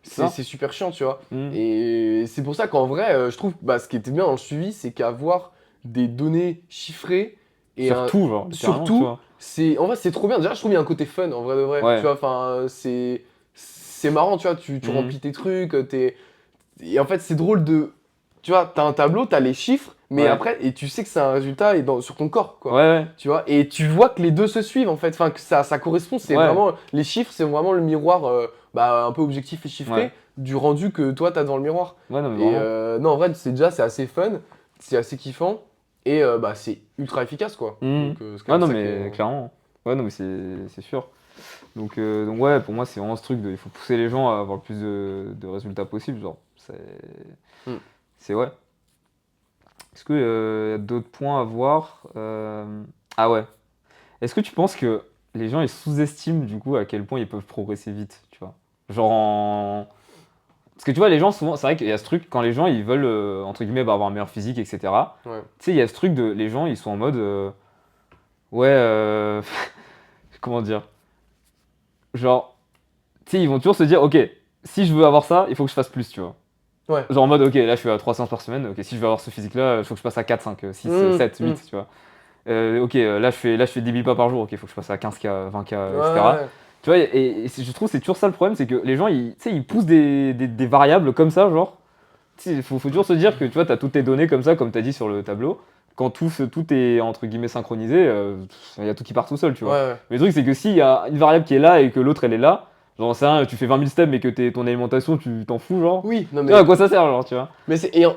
c'est ça. C'est super chiant, tu vois. Hmm. Et c'est pour ça qu'en vrai, je trouve, bah, ce qui était bien dans le suivi, c'est qu'avoir des données chiffrées et Surtout, genre, littéralement, tu surtout, vois. en vrai, c'est trop bien. Déjà, je trouve qu'il y a un côté fun, en vrai de vrai. Tu Ouais, vois, enfin, c'est marrant, tu vois, tu hmm. remplis tes trucs, et en fait, c'est drôle de, tu vois, t'as un tableau, t'as les chiffres, mais Ouais, après, et tu sais que c'est un résultat et sur ton corps, ouais, quoi. ouais, Tu vois, et tu vois que les deux se suivent en fait, enfin que ça correspond, c'est ouais, vraiment, les chiffres c'est vraiment le miroir bah, un peu objectif et ouais. chiffré du rendu que toi t'as devant le miroir. Ouais, non, mais Et vraiment. non en vrai c'est assez fun, c'est assez kiffant, et bah c'est ultra efficace quoi. Hmm. Donc c'est quand Ouais, même non, ça qui est... mais clairement. Ouais, non, mais c'est sûr. Donc ouais, pour moi, c'est vraiment ce truc de. Il faut pousser les gens à avoir le plus de résultats possible, genre. Hmm. C'est ouais. Est-ce qu'il y a d'autres points à voir? Ah ouais. Est-ce que tu penses que les gens ils sous-estiment du coup à quel point ils peuvent progresser vite, tu vois? Genre en. Parce que tu vois, les gens souvent, c'est vrai qu'il y a ce truc, quand les gens ils veulent, entre guillemets, bah, avoir un meilleur physique, etc. Ouais. Tu sais, il y a ce truc de. Les gens ils sont en mode. Ouais, comment dire? Genre, tu sais, ils vont toujours se dire, ok, si je veux avoir ça, il faut que je fasse plus, tu vois. Ouais. Genre en mode, ok, là je suis à 3 séances par semaine, ok, si je veux avoir ce physique-là, il faut que je passe à 4, 5, 6, Hmm, 7, hmm. 8, tu vois. Ok, là je fais 10 000 pas par jour, ok, il faut que je passe à 15K, 20K, Ouais, etc. ouais. Tu vois, je trouve que c'est toujours ça le problème, c'est que les gens, tu sais, ils poussent des variables comme ça, genre. Il faut toujours se dire que tu vois, tu as toutes tes données comme ça, comme tu as dit sur le tableau. Quand tout est entre guillemets synchronisé, il y a tout qui part tout seul, tu Ouais, vois. ouais. Mais le truc, c'est que s'il y a une variable qui est là et que l'autre elle est là, genre, c'est un, tu fais 20 000 steps mais que ton alimentation, tu t'en fous, genre. Oui, non Tu mais. vois, à quoi ça sert, genre, tu vois.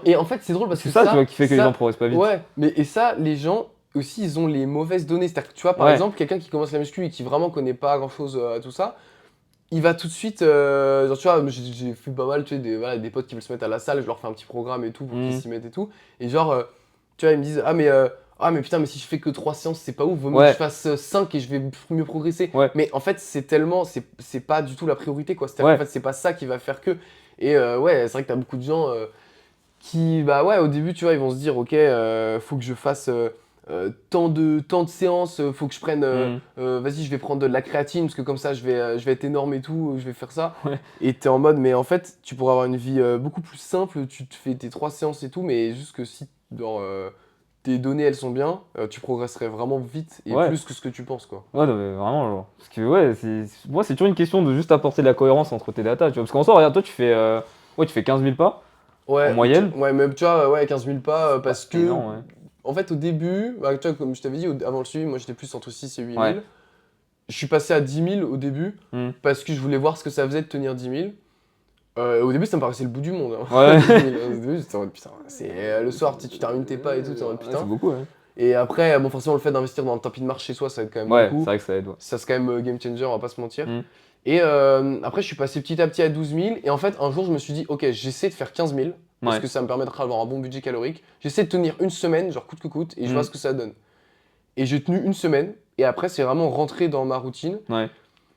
Et en fait, c'est drôle parce C'est que ça, tu vois, qui fait que les gens ça, progressent pas vite. ouais, et ça, les gens aussi, ils ont les mauvaises données. C'est-à-dire que tu vois, par Ouais, exemple, quelqu'un qui commence la muscu et qui vraiment connaît pas grand-chose à tout ça, il va tout de suite, genre, tu vois, j'ai fait pas mal, tu sais, voilà, des potes qui veulent se mettre à la salle, je leur fais un petit programme et tout pour qu'ils hmm, s'y mettent et tout. Et genre, tu vois, ils me disent, ah, mais putain, mais si je fais que 3 séances, c'est pas ouf, vaut mieux que je ouais, fasse 5 et je vais mieux progresser. ouais, Mais en fait, c'est pas du tout la priorité, quoi. C'est-à-dire qu'en ouais, fait, c'est pas ça qui va faire que. Et ouais, c'est vrai que t'as beaucoup de gens qui, bah ouais, au début, tu vois, ils vont se dire, ok, faut que je fasse tant de séances, faut que je prenne, hmm, vas-y, je vais prendre de la créatine, parce que comme ça, je vais être énorme et tout, je vais faire ça. ouais, Et t'es en mode, mais en fait, tu pourrais avoir une vie beaucoup plus simple, tu te fais tes 3 séances et tout, mais juste que si genre, tes données, elles sont bien, tu progresserais vraiment vite et ouais. plus que ce que tu penses, quoi. Ouais, non, mais vraiment, genre. Parce que, ouais, moi, c'est toujours une question de juste apporter de la cohérence entre tes datas, tu vois. Parce qu'en soi, regarde, toi, ouais, tu fais 15 000 pas en Ouais, moyenne. ouais, même tu vois, ouais, 15 000 pas, Ouais, parce c'est que, énorme, ouais. en fait, au début, bah, tu vois, comme je t'avais dit, avant le suivi, moi j'étais plus entre 6 et 8 Ouais. 000. Je suis passé à 10 000 au début, Hmm. parce que je voulais voir ce que ça faisait de tenir 10 000. Au début, ça me paraissait le bout du monde, hein. Ouais. 10 000. Au début, j'étais en mode, putain, c'est le soir, tu termines tes pas et tout, t'es en mode, Ouais, c'est putain. beaucoup, ouais. Et après, bon, forcément, le fait d'investir dans le tapis de marche chez soi, ça aide quand même Ouais, c'est beaucoup. vrai que ça aide, ouais. Ça, c'est quand même game changer, on va pas se mentir. Hmm. Et après, je suis passé petit à petit à 12 000. Et en fait, un jour, je me suis dit, ok, j'essaie de faire 15 000 parce Ouais. que ça me permettra d'avoir un bon budget calorique. J'essaie de tenir une semaine, genre coûte que coûte, et je vois Hmm. ce que ça donne. Et j'ai tenu une semaine. Et après, c'est vraiment rentré dans ma routine. Ouais.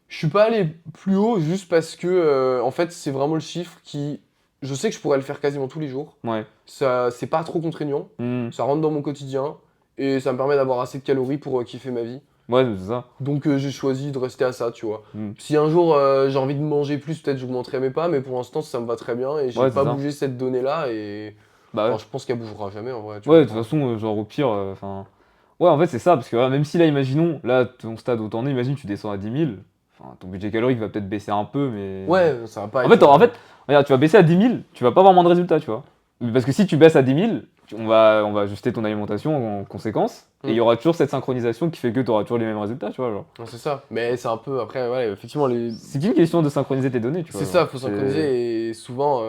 Je suis pas allé plus haut juste parce que, en fait, c'est vraiment le chiffre qui. Je sais que je pourrais le faire quasiment tous les jours. Ouais. Ça, c'est pas trop contraignant. Hmm. Ça rentre dans mon quotidien. Et ça me permet d'avoir assez de calories pour kiffer ma vie. Ouais, c'est ça. Donc j'ai choisi de rester à ça, tu vois. Hmm. Si un jour j'ai envie de manger plus, peut-être j'augmenterai mes pas, mais pour l'instant ça me va très bien et j'ai Ouais, c'est pas ça. bougé cette donnée-là et Bah ouais. enfin, je pense qu'elle bougera jamais en vrai, tu Ouais, vois. de toute façon, genre, au pire, enfin. Ouais, en fait, c'est ça, parce que même si là, imaginons, là, ton stade où t'en es, imagine, tu descends à 10 000, enfin, ton budget calorique va peut-être baisser un peu, mais. Ouais, ça va pas En être. fait, regarde, tu vas baisser à 10 000, tu vas pas avoir moins de résultats, tu vois. Mais parce que si tu baisses à 10 000, on va ajuster ton alimentation en conséquence, et il y aura toujours cette synchronisation qui fait que tu auras toujours les mêmes résultats, tu vois. Genre. Non, c'est ça. Mais c'est un peu après, ouais, effectivement, C'est qu'une question de synchroniser tes données, tu vois. c'est Genre. ça, faut synchroniser et souvent,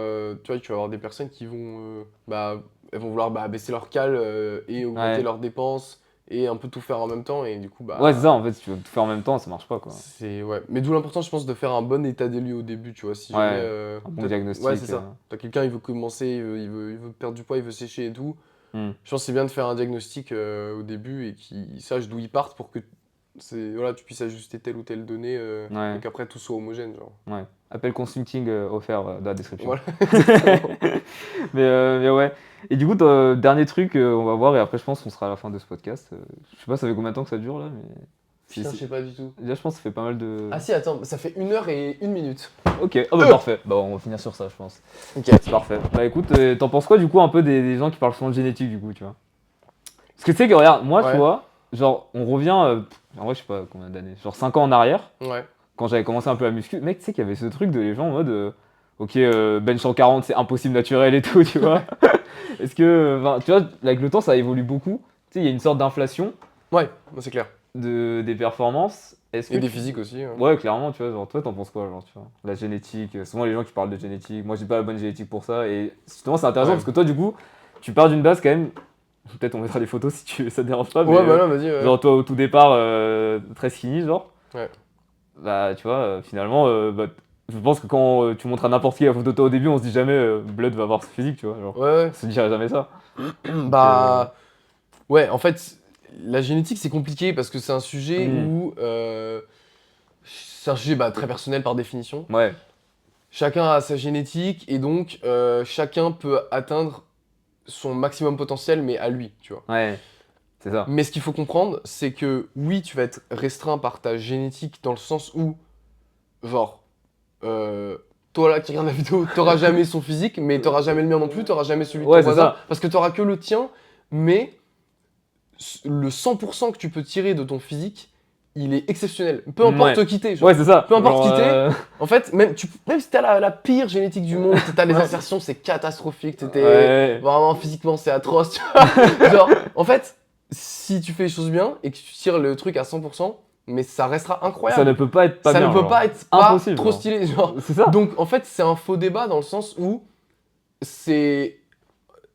tu vois, tu vas avoir des personnes qui vont, bah, elles vont vouloir baisser leur cal et augmenter Ouais. leurs dépenses et un peu tout faire en même temps et du coup, Ouais, c'est bah. ça, en fait, si tu veux tout faire en même temps, ça marche pas, quoi. C'est ouais, mais d'où l'importance je pense de faire un bon état des lieux au début, tu vois, si jamais Ouais, un bon t'as- diagnostic. ouais, c'est ça. T'as quelqu'un il veut commencer, il veut perdre du poids, il veut sécher et tout. Hmm. Je pense que c'est bien de faire un diagnostic au début et qu'il sache d'où il part pour que voilà, tu puisses ajuster telle ou telle donnée et Ouais, qu'après tout soit homogène, genre. ouais. Appel consulting offert dans la description. Voilà, exactement. Mais ouais. Et du coup, dernier truc, on va voir, et après, je pense qu'on sera à la fin de ce podcast. Je sais pas, ça fait combien de temps que ça dure là, mais. Putain, je sais pas du tout. Déjà, je pense que ça fait pas mal de. Ah si, attends, ça fait 1 h et 1 minute. Ok, oh bah parfait. Bah, on va finir sur ça, je pense. Ok. C'est parfait. Bah écoute, t'en penses quoi du coup un peu des gens qui parlent souvent de génétique du coup, tu vois? Parce que tu sais que, regarde, moi, tu Ouais, vois, genre, on revient, en vrai, je sais pas combien d'années, genre 5 ans en arrière, ouais. quand j'avais commencé un peu la muscu, mec, tu sais qu'il y avait ce truc de les gens en mode, ok, bench 140, c'est impossible naturel et tout, tu vois? Est-ce que, enfin, tu vois, avec le temps, ça évolue beaucoup. Tu sais, il y a une sorte d'inflation Ouais, non, c'est clair. des performances. Est-ce que Et des physiques aussi, hein. Ouais, clairement, tu vois, genre, toi, t'en penses quoi, genre, tu vois? La génétique, souvent les gens qui parlent de génétique, moi, j'ai pas la bonne génétique pour ça, et justement, c'est intéressant Ouais. parce que toi, du coup, tu pars d'une base quand même, peut-être on mettra des photos si ça te dérange pas, mais Ouais, bah non, vas-y, ouais. genre, toi, au tout départ, très skinny, genre, Ouais. bah, tu vois, finalement, bah, je pense que quand tu montres à n'importe qui la photo de toi au début, on se dit jamais, Blood va avoir ce physique, tu vois, genre, Ouais, on se dirait jamais ça. ouais. Donc, Bah. Ouais, en fait, la génétique, c'est compliqué parce que c'est un sujet hmm, où. C'est un sujet très personnel par définition. ouais, Chacun a sa génétique et donc chacun peut atteindre son maximum potentiel, mais à lui, tu vois. ouais, c'est ça. Mais ce qu'il faut comprendre, c'est que oui, tu vas être restreint par ta génétique dans le sens où, genre, toi là qui regarde la vidéo, t'auras jamais son physique, mais t'auras jamais le mien non plus, t'auras jamais celui de ton Ouais, c'est voisin, ça. parce que t'auras que le tien, mais le 100% que tu peux tirer de ton physique, il est exceptionnel. Peu importe Ouais. qui t'es, genre. Ouais, c'est ça. Peu importe Genre, qui t'es. En fait, même si t'as la pire génétique du monde, t'as des insertions, c'est catastrophique. Ouais. Vraiment, physiquement, c'est atroce, tu vois. Genre, en fait, si tu fais les choses bien et que tu tires le truc à 100%, mais ça restera Ça incroyable. ne peut pas être pas Ça bien. ne peut genre. pas être pas Impossible. trop genre. stylé, genre. C'est ça. Donc, en fait, c'est un faux débat dans le sens où c'est.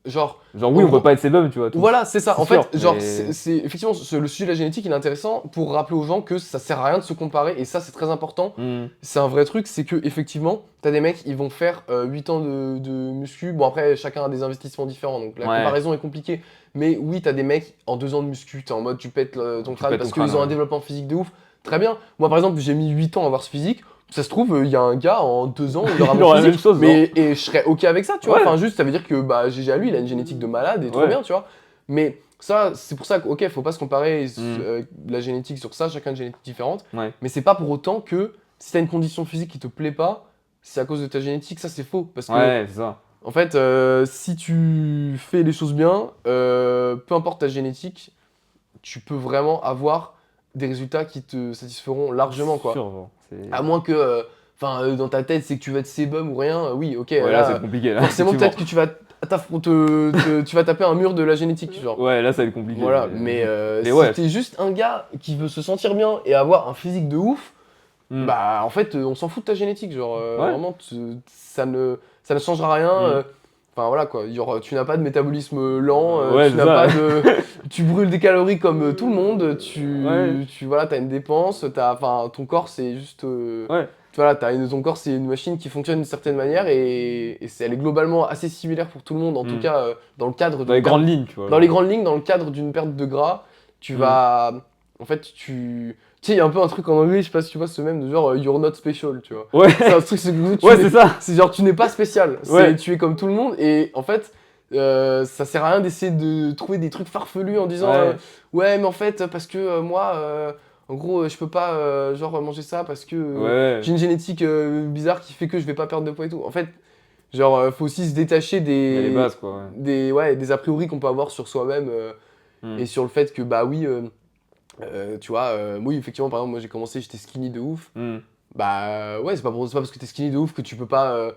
Genre. Genre, oui, en on gros- peut pas être ses bums, tu vois. tous. Voilà, c'est ça. C'est En fait, sûr, genre, mais- effectivement, le sujet de la génétique, il est intéressant pour rappeler aux gens que ça sert à rien de se comparer, et ça, c'est très important. Hmm. C'est un vrai truc, c'est que effectivement, t'as des mecs, ils vont faire 8 ans de muscu. Bon, après, chacun a des investissements différents, donc la Ouais. comparaison est compliquée. Mais oui, t'as des mecs, en 2 ans de muscu, t'es en mode, tu pètes ton crâne pètes parce ton qu'ils crâne, ont un ouais. développement physique de ouf. Très bien. Moi, par exemple, j'ai mis 8 ans à avoir ce physique. Ça se trouve, il y a un gars, en 2 ans, il aura Il mon aura la physique. même chose, mais, et je serais OK avec ça, tu vois. Ouais. Enfin, juste, ça veut dire que bah, GG à lui, il a une génétique de malade et trop Ouais. bien, tu vois. Mais ça, c'est pour ça que, OK, faut pas se comparer Mm. la génétique sur ça, chacun a une génétique différente. Ouais. Mais c'est pas pour autant que si t'as une condition physique qui te plaît pas, c'est à cause de ta génétique, ça c'est faux. Parce que, Ouais, c'est ça. en fait, si tu fais les choses bien, peu importe ta génétique, tu peux vraiment avoir des résultats qui te satisferont largement, quoi. Sûr, genre, c'est- À moins que, dans ta tête, c'est que tu vas être sébum ou rien, oui, ok, Ouais, là, là, c'est compliqué. Là, forcément, effectivement. peut-être que tu vas taper un mur de la génétique, genre. Ouais, là, ça va être compliqué. Voilà, mais Mais si ouais. t'es juste un gars qui veut se sentir bien et avoir un physique de ouf, Mm. bah en fait on s'en fout de ta génétique, genre Ouais. vraiment ça ne changera rien. Mm. Enfin voilà quoi, genre, tu n'as pas de métabolisme lent, Ouais, tu c'est n'as ça. pas de, tu brûles des calories comme tout le monde, Ouais. voilà, t'as une dépense, enfin ton corps c'est juste, Ouais. voilà, ton corps c'est une machine qui fonctionne d'une certaine manière et elle est globalement assez similaire pour tout le monde, en tout Mm. cas dans le cadre Dans les d'une perte- grandes lignes, tu vois. dans les grandes lignes, dans le cadre d'une perte de gras, tu Mm. vas. En fait, tu sais, il y a un peu un truc en anglais, je sais pas si tu vois ce même, de genre you're not special, tu vois. Ouais. C'est un truc, c'est que Ouais, c'est ça. c'est genre tu n'es pas spécial, Ouais. tu es comme tout le monde et en fait. Ça sert à rien d'essayer de trouver des trucs farfelus en disant Ouais. ouais mais en fait parce que moi en gros je peux pas genre manger ça parce que Ouais. j'ai une génétique bizarre qui fait que je vais pas perdre de poids et tout. En fait genre faut aussi se détacher Il y a les bases, quoi. Ouais. des a priori qu'on peut avoir sur soi-même Mm. et sur le fait que bah oui tu vois oui effectivement par exemple moi j'ai commencé j'étais skinny de ouf. Mm. Bah ouais c'est pas parce que t'es skinny de ouf que tu peux pas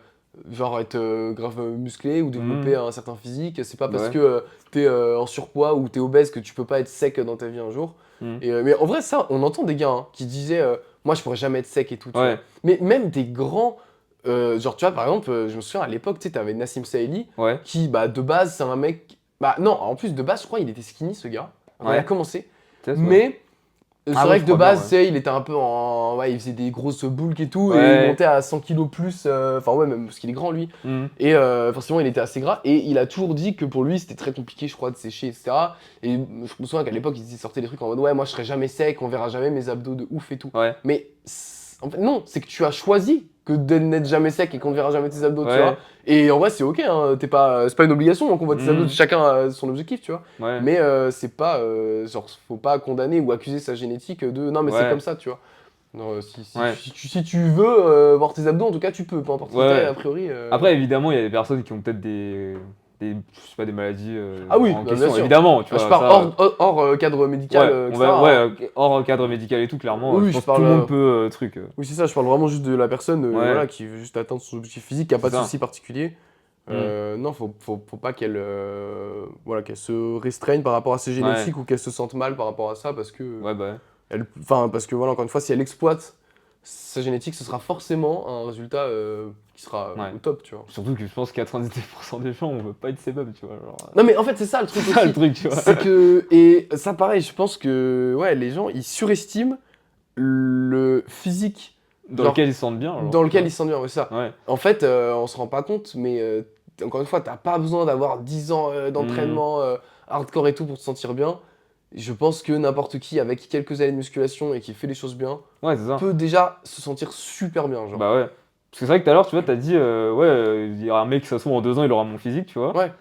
genre être grave musclé ou développer un certain physique. C'est pas parce Ouais. que t'es en surpoids ou t'es obèse que tu peux pas être sec dans ta vie un jour. Mm. Et, mais en vrai ça on entend des gars hein, qui disaient moi je pourrais jamais être sec et tout, tu Ouais. vois. Mais même des grands genre tu vois par exemple je me souviens à l'époque tu sais t'avais Nassim Saïli Ouais. qui bah de base c'est un mec bah non en plus de base je crois il était skinny ce gars quand il a Ouais. commencé. Peut-être, ouais. Mais c'est Ah vrai ouais, que je de crois base, bien, tu sais, il était un peu en. Ouais, il faisait des grosses bulks et tout, et Ouais. il montait à 100 kilos plus. Enfin, ouais, même parce qu'il est grand lui. Mm. Et forcément, il était assez gras. Et il a toujours dit que pour lui, c'était très compliqué, je crois, de sécher, etc. Et je me souviens qu'à l'époque, il sortait des trucs en mode ouais, moi je serai jamais sec, on verra jamais mes abdos de ouf et tout. Ouais. Mais en fait, non, c'est que tu as choisi que de n'être jamais sec et qu'on ne verra jamais tes abdos, tu Ouais. vois. Et en vrai, c'est ok, hein, c'est pas une obligation hein, qu'on voit tes abdos, chacun a son objectif, tu vois. Ouais. Mais c'est pas, genre, faut pas condamner ou accuser sa génétique de non, mais c'est Ouais. comme ça, tu vois. Non, Ouais. si tu veux voir tes abdos, en tout cas, tu peux, peu importe qui Ouais, t'es, ouais. a priori. Après, évidemment, il y a des personnes qui ont peut-être je sais pas, des maladies Ah oui, en bah, question, bien sûr. évidemment, tu vois. je parle ça, hors cadre médical, ouais, etc. hors cadre médical et tout, clairement. Oui, je je pense que parle, tout le monde peut truc. Oui, c'est ça, je parle vraiment juste de la personne Ouais. voilà, qui veut juste atteindre son objectif physique, qui a pas de C'est ça. souci particulier. Non, faut pas qu'elle voilà, qu'elle se restreigne par rapport à ses génétiques ou qu'elle se sente mal par rapport à ça parce que Ouais, bah. parce que voilà, encore une fois, si elle exploite sa génétique, ce sera forcément un résultat qui sera au top, tu vois. Surtout que je pense que 99% des gens, on veut pas être sébum, tu vois. Genre, Non, mais en fait, c'est ça le truc c'est ça aussi. le truc, tu vois. C'est que, et ça pareil, je pense que ouais, les gens, ils surestiment le physique Dans genre, lequel ils se sentent bien. Genre, dans lequel tu ils se sentent bien, ouais, ça. vois. Ouais. En fait, on se rend pas compte, mais encore une fois, t'as pas besoin d'avoir 10 ans d'entraînement hardcore et tout pour te sentir bien. Je pense que n'importe qui, avec quelques années de musculation et qui fait les choses bien, Ouais, c'est ça. peut déjà se sentir super bien, genre. Bah ouais. Parce que c'est vrai que tout à l'heure, tu vois, t'as dit, il y aura un mec, ça se trouve, en 2 ans, il aura mon physique, tu vois. Ouais.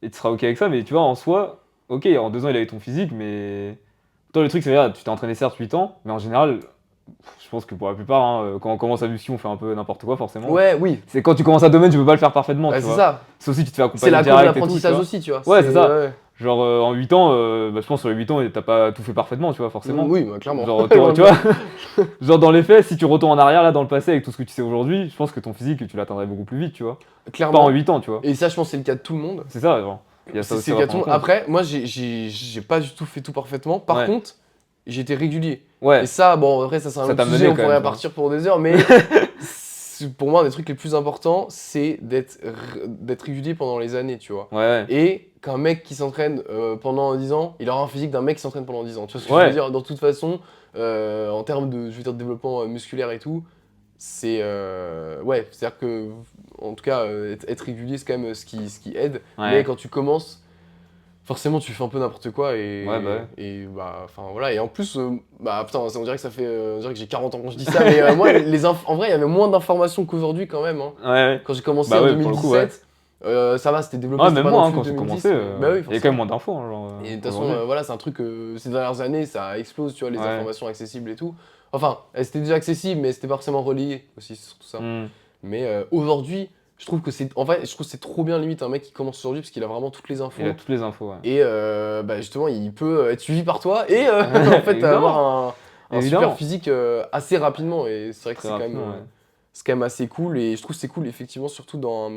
Et tu seras OK avec ça, mais tu vois, en soi, OK, en 2 ans, il avait ton physique, mais. Toi, le truc, c'est que tu t'es entraîné certes 8 ans, mais en général, je pense que pour la plupart, hein, quand on commence à muscu, on fait un peu n'importe quoi, forcément. Ouais, oui. C'est quand tu commences un domaine, tu peux pas le faire parfaitement, Ouais, tu c'est vois. ça. Sauf si tu te fais C'est accompagner la courbe direct et tout, tu d'apprentissage vois. aussi, tu vois. Ouais, c'est ça. Ouais. Genre en 8 ans, je pense sur les 8 ans, t'as pas tout fait parfaitement, tu vois, forcément. Oui, bah, clairement. Genre, tu vois, genre dans les faits, si tu retournes en arrière là dans le passé avec tout ce que tu sais aujourd'hui, je pense que ton physique, tu l'atteindrais beaucoup plus vite, tu vois. Pas en Clairement. 8 ans, tu vois. Et ça, je pense que c'est le cas de tout le monde. C'est ça, genre. Il y a ça aussi C'est à le cas de tout prendre le en monde. compte. Après, moi, j'ai pas du tout fait tout parfaitement. Par Ouais. contre, j'étais régulier. Ouais. Et ça, bon, après, ça, c'est un Ça autre t'a mené sujet, on quand pourrait même, en partir pour des heures, mais pour moi, un des trucs les plus importants, c'est d'être régulier pendant les années, tu vois. Ouais. Et qu'un mec qui s'entraîne pendant 10 ans, il aura un physique d'un mec qui s'entraîne pendant 10 ans. Tu vois ce que je Ouais. veux dire? Dans toute façon, en termes de, je veux dire, de développement musculaire et tout, c'est. Ouais, c'est-à-dire que, en tout cas, être régulier, c'est quand même ce qui aide. Ouais. Mais quand tu commences, forcément, tu fais un peu n'importe quoi et. Ouais, bah ouais. Et bah, enfin voilà. Et en plus, bah putain, on dirait que ça fait. On dirait que j'ai 40 ans quand je dis ça, mais moi, en vrai, il y avait moins d'informations qu'aujourd'hui quand même. Hein. Ouais. Quand j'ai commencé Bah en ouais, pour le 2017, coup, ouais. ça va, c'était développé, Ouais, c'était même pas moi, non hein, plus quand j'ai 2010, commencé, bah oui, il y a quand même forcément. moins d'infos, hein, genre. Et de toute façon, aujourd'hui. voilà, c'est un truc, ces dernières années, ça explose, tu vois, les Ouais. informations accessibles et tout. Enfin, elles étaient déjà accessibles, mais c'était pas forcément relié aussi, c'est surtout ça. Hmm. Mais aujourd'hui, je trouve que c'est, en fait, je trouve que c'est trop bien limite un mec qui commence aujourd'hui parce qu'il a vraiment toutes les infos. Il a toutes les infos, ouais. Et bah, justement, il peut être suivi par toi et en fait Évidemment. avoir un Évidemment. super physique assez rapidement. Et c'est vrai que Très c'est quand même, rapidement, ouais. c'est quand même assez cool. Et je trouve que c'est cool, effectivement, surtout dans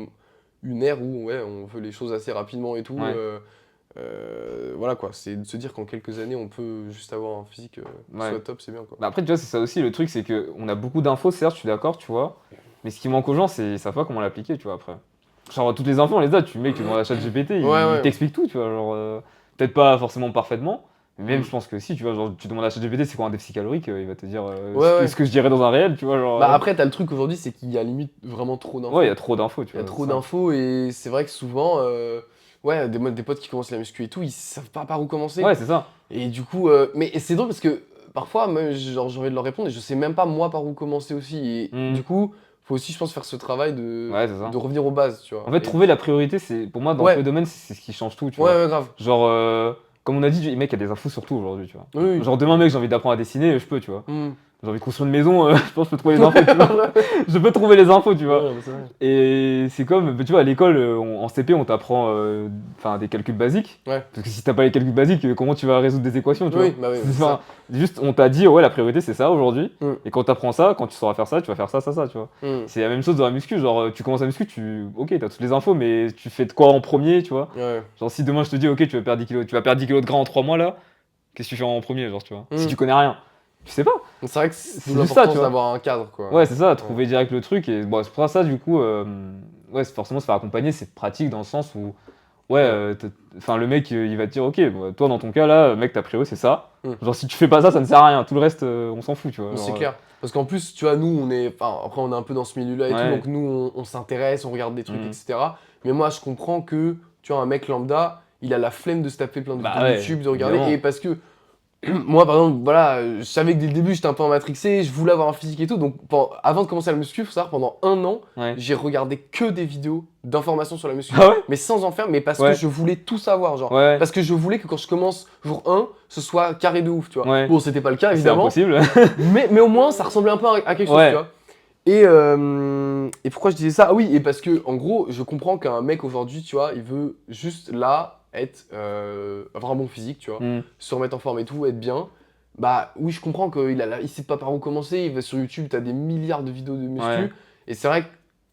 une ère où ouais, on veut les choses assez rapidement et tout. Ouais. Voilà quoi, c'est de se dire qu'en quelques années, on peut juste avoir un physique qui Ouais. soit top, c'est bien quoi. Bah après, tu vois, c'est ça aussi, le truc, c'est qu'on a beaucoup d'infos, certes, je suis d'accord, tu vois. Mais ce qui manque aux gens, c'est ils savent pas comment l'appliquer, tu vois, après. Genre, toutes les infos, on les a, tu mec, tu demandes à ChatGPT, il Ouais. t'explique tout, tu vois. Genre, peut-être pas forcément parfaitement, mais même, Mm. je pense que si, tu vois, genre, tu demandes à ChatGPT c'est quoi un déficit calorique, il va te dire Ouais. ce que je dirais dans un réel, tu vois. Genre, Bah après, t'as le truc aujourd'hui, c'est qu'il y a limite vraiment trop d'infos. ouais, il y a trop d'infos, tu Il y a vois. trop c'est ça. d'infos et c'est vrai que souvent, ouais, des potes qui commencent la muscu et tout, ils savent pas par où commencer. Ouais, c'est ça. Et du coup, mais c'est drôle parce que parfois, même, genre, j'ai envie de leur répondre et je sais même pas moi par où commencer aussi. Et Mm. du coup, faut aussi, je pense, faire ce travail Ouais, c'est ça. de revenir aux bases, tu vois. En fait, Et- trouver la priorité, c'est pour moi, dans Ouais. tous les domaines, c'est ce qui change tout, tu vois. Ouais, grave. Genre, comme on a dit, mec, il y a des infos sur tout aujourd'hui, tu vois. Oui. Genre, demain, mec, j'ai envie d'apprendre à dessiner, je peux, tu vois. Mm. J'ai envie de construire une maison, je pense que je peux trouver les infos, tu vois. Je peux trouver les infos, tu vois. Ouais, mais c'est vrai. Et c'est comme, tu vois, à l'école, en CP, on t'apprend des calculs basiques. Ouais. Parce que si t'as pas les calculs basiques, comment tu vas résoudre des équations, tu Oui, vois. bah oui, c'est Enfin, ça. juste, on t'a dit, ouais, la priorité, c'est ça aujourd'hui. Mm. Et quand t'apprends ça, quand tu sauras faire ça, tu vas faire ça, tu vois. Mm. C'est la même chose dans la muscu, genre, tu commences à muscu, ok, t'as toutes les infos, mais tu fais de quoi en premier, tu vois. Ouais. Genre, si demain je te dis, ok, tu vas perdre 10 kilos, tu vas perdre 10 kilos de gras en 3 mois là, qu'est-ce que tu fais en premier, genre, tu vois. Si Mm. tu connais rien, tu sais pas. C'est vrai que C'est c'est juste ça, l'importance tu vois. d'avoir un cadre, quoi. Ouais, c'est ça, trouver direct le truc. Et bon, c'est pour ça, du coup, ouais, forcément, se faire accompagner, c'est pratique dans le sens où, ouais, enfin, le mec, il va te dire, ok, bon, toi, dans ton cas, là, mec, ta priorité, c'est ça. Mm. Genre, si tu fais pas ça, ça ne sert à rien. Tout le reste, on s'en fout, tu vois. Mais Genre, c'est clair. Parce qu'en plus, tu vois, nous, on est. Enfin, après, on est un peu dans ce milieu-là et Ouais. tout, donc nous, on s'intéresse, on regarde des trucs, Mm. etc. Mais moi, je comprends que, tu vois, un mec lambda, il a la flemme de se taper plein de Bah vidéos ouais, YouTube, de regarder. évidemment. Et parce que, moi, par exemple, voilà, je savais que dès le début, j'étais un peu matrixé, je voulais avoir un physique et tout. Donc, avant de commencer la muscu, faut savoir, pendant un an, Ouais. j'ai regardé que des vidéos d'informations sur la muscu. Ah ouais. Mais sans en faire, mais parce Ouais. que je voulais tout savoir, genre. Ouais. Parce que je voulais que quand je commence jour 1, ce soit carré de ouf, tu vois. Ouais. Bon, c'était pas le cas, C'est évidemment. impossible. Mais au moins, ça ressemblait un peu à quelque chose, Ouais. tu vois. Et pourquoi je disais ça? Ah oui, et parce que, en gros, je comprends qu'un mec aujourd'hui, tu vois, il veut juste là avoir un bon physique, tu vois, Mm. se remettre en forme et tout, être bien. Bah oui, je comprends il sait pas par où commencer. Il va sur YouTube, t'as des milliards de vidéos de muscu. Ouais. Et c'est vrai que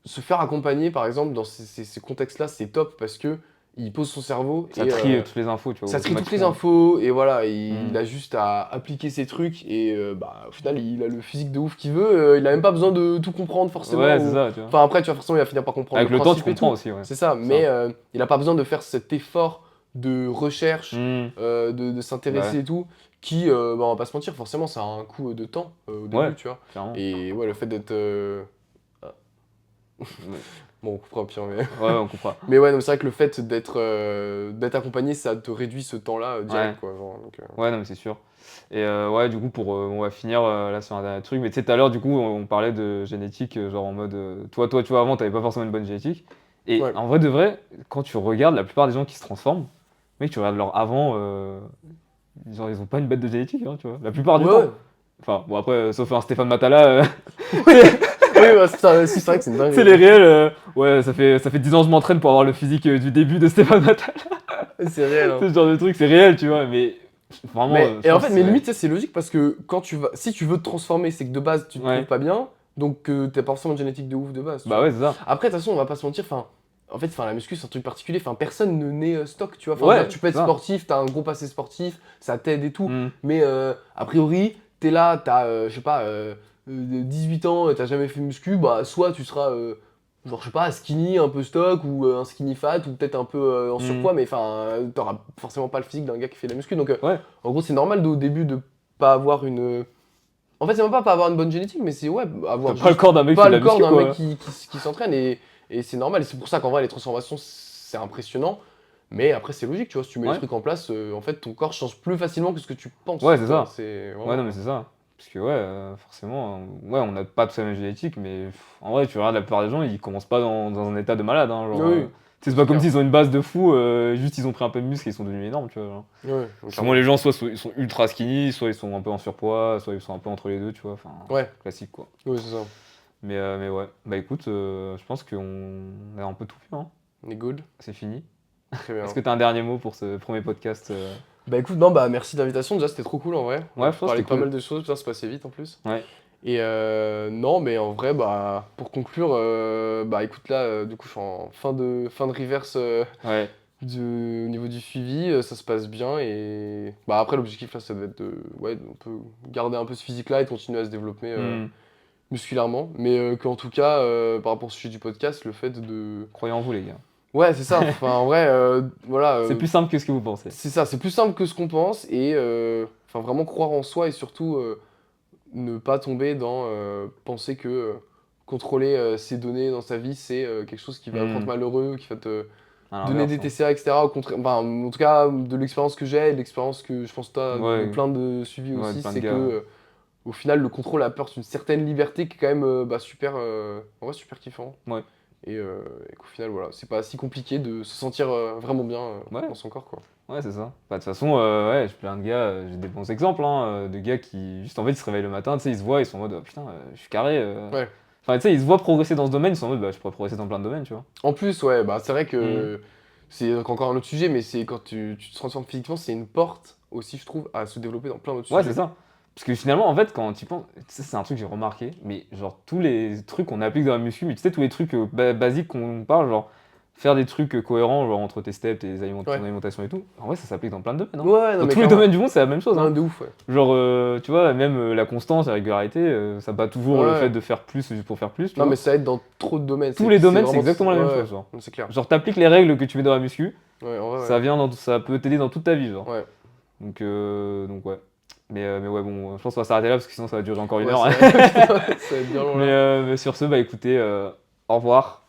se faire accompagner, par exemple, dans ces contextes-là, c'est top parce que il pose son cerveau. Ça et, trie toutes les infos, tu vois. ça trie toutes les automatiquement. infos et voilà, il Mm. a juste à appliquer ses trucs et bah, au final il a le physique de ouf qu'il veut, il a même pas besoin de tout comprendre forcément. Ouais, c'est ça, tu vois. Enfin après tu vois forcément il va finir par comprendre Avec le temps, tu principe et comprends tout. aussi, ouais. C'est ça, mais il a pas besoin de faire cet effort de recherche, Mm. de s'intéresser Ouais. et tout, qui, bah, on va pas se mentir, forcément ça a un coût de temps au début, Ouais. tu vois. Clairement. Et ouais, le fait d'être... ah. Bon, on coupera au pire, mais... Ouais, on comprend. Mais ouais, non, c'est vrai que le fait d'être accompagné, ça te réduit ce temps-là direct, Ouais. quoi. Genre, donc, Ouais, non, mais c'est sûr. Et ouais, du coup, on va finir là sur un dernier truc. Mais tu sais, tout à l'heure, du coup, on parlait de génétique, genre en mode. Toi, tu vois, avant, t'avais pas forcément une bonne génétique. Et Ouais. en vrai de vrai, quand tu regardes la plupart des gens qui se transforment, mec, tu regardes leur avant, genre, ils ont pas une bête de génétique, hein, tu vois. La plupart du Ouais, temps. ouais. Enfin, bon, après, sauf un Stéphane Matala. Oui, bah, c'est vrai que c'est une dinguerie. C'est les réels, ouais, ça fait 10 ans que je m'entraîne pour avoir le physique du début de Stéphane Matal. C'est réel, hein. Ce genre de truc, c'est réel, tu vois, mais vraiment. Et en fait, mais limite, ça, c'est logique parce que si tu veux te transformer, c'est que de base, tu te Ouais. trouves pas bien, donc t'as pas forcément de génétique de ouf de base. tu Bah vois. ouais, c'est ça. Après, de toute façon, on va pas se mentir, en fait, la muscu, c'est un truc particulier. Personne ne naît stock, tu vois. Ouais, Genre, tu peux être ça. sportif, t'as un gros passé sportif, ça t'aide et tout. Mm. Mais a priori, t'es là, t'as, je sais pas, 18 ans, t'as jamais fait muscu, bah, soit tu seras, genre, je sais pas, skinny, un peu stock, ou un skinny fat, ou peut-être un peu en surpoids, mais t'auras forcément pas le physique d'un gars qui fait de la muscu. Donc, Ouais. en gros, c'est normal au début de pas avoir une. En fait, c'est même pas avoir une bonne génétique, mais c'est avoir T'as pas le corps d'un mec qui pas fait de le la corps muscu, d'un quoi. mec qui s'entraîne et c'est normal. Et c'est pour ça qu'en vrai, les transformations, c'est impressionnant. Mais après, c'est logique, tu vois, si tu mets Ouais. les trucs en place, en fait, ton corps change plus facilement que ce que tu penses. Ouais, c'est ça. C'est Ouais, non, mais c'est ça. Parce que, ouais, forcément, ouais, on n'a pas tous la même génétique, mais en vrai, tu regardes la plupart des gens, ils commencent pas dans un état de malade. Hein, genre, Oui, tu sais, c'est pas comme clair. s'ils ont une base de fou, juste ils ont pris un peu de muscle et ils sont devenus énormes, tu vois. Genre. Ouais, Souvent, les gens, soit ils sont ultra skinny, soit ils sont un peu en surpoids, soit ils sont un peu entre les deux, tu vois. Enfin, Ouais. classique, quoi. Oui, c'est ça. Mais ouais, bah écoute, je pense qu'on a un peu tout fait, hein. On est good. C'est fini. Très bien. Est-ce que t'as un dernier mot pour ce premier podcast Bah écoute, non, bah merci de l'invitation. Déjà, c'était trop cool en vrai. On Ouais, a je pense que parlé de c'était pas cool. mal de choses, putain, c'est passé vite en plus. Ouais. Et non, mais en vrai, bah pour conclure, bah écoute, là, du coup, je suis en fin de reverse Ouais. au niveau du suivi, ça se passe bien. Et bah après, l'objectif là, ça doit être on peut garder un peu ce physique-là et de continuer à se développer Hmm. musculairement. Mais qu'en tout cas, par rapport au sujet du podcast, le fait de. Croyez en vous, les gars. Ouais, c'est ça. Enfin, en vrai, voilà. C'est plus simple que ce que vous pensez. C'est ça, c'est plus simple que ce qu'on pense et vraiment croire en soi et surtout ne pas tomber dans penser que contrôler ses données dans sa vie c'est quelque chose qui va te rendre malheureux, qui va te À donner l'inverse, des hein. TCA, etc. Au contraire, en tout cas, de l'expérience que j'ai, de l'expérience que je pense que tu as de Ouais. plein de suivis Ouais, de aussi, plein de c'est que gars, ouais. au final, le contrôle apporte une certaine liberté qui est quand même super, en vrai, super kiffant. Ouais. Et qu'au final, voilà, c'est pas si compliqué de se sentir vraiment bien Ouais. dans son corps, quoi. Ouais, c'est ça. Bah, de toute façon, ouais, j'ai plein de gars, j'ai des bons exemples, hein, de gars qui, juste en fait, ils se réveillent le matin, tu sais, ils se voient, ils sont en mode, oh, putain, je suis carré. Ouais. Enfin, tu sais, ils se voient progresser dans ce domaine, ils sont en mode, bah, je pourrais progresser dans plein de domaines, tu vois. En plus, ouais, bah c'est vrai que c'est encore un autre sujet, mais c'est quand tu te transformes physiquement, c'est une porte aussi, je trouve, à se développer dans plein d'autres Ouais, sujets. c'est ça. Parce que finalement, en fait, quand tu penses, tu sais, c'est un truc que j'ai remarqué, mais genre tous les trucs qu'on applique dans la muscu, mais tu sais, tous les trucs basiques qu'on parle, genre faire des trucs cohérents, genre entre tes steps, ton Ouais. alimentation et tout, en vrai, ça s'applique dans plein de domaines. Hein. Ouais, non, Dans mais tous les clairement. domaines du monde, c'est la même chose. Non, Hein. de ouf, ouais. Genre, tu vois, même la constance, la régularité, ça bat toujours le Ouais. fait de faire plus juste pour faire plus. Tu Non, vois. mais ça aide dans trop de domaines. Tous les domaines, c'est vraiment- exactement la même ouais, chose. Genre, non, c'est clair. genre t'appliques les règles que tu mets dans la muscu, Ouais, en vrai, ça ça peut t'aider dans toute ta vie. Genre. ouais. Donc ouais. Mais ouais, bon, je pense qu'on va s'arrêter là parce que sinon ça va durer encore une Ouais, heure. ça va être bien long là. Mais sur ce, bah écoutez, au revoir.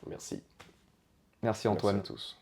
Merci. Merci Antoine. Merci à tous.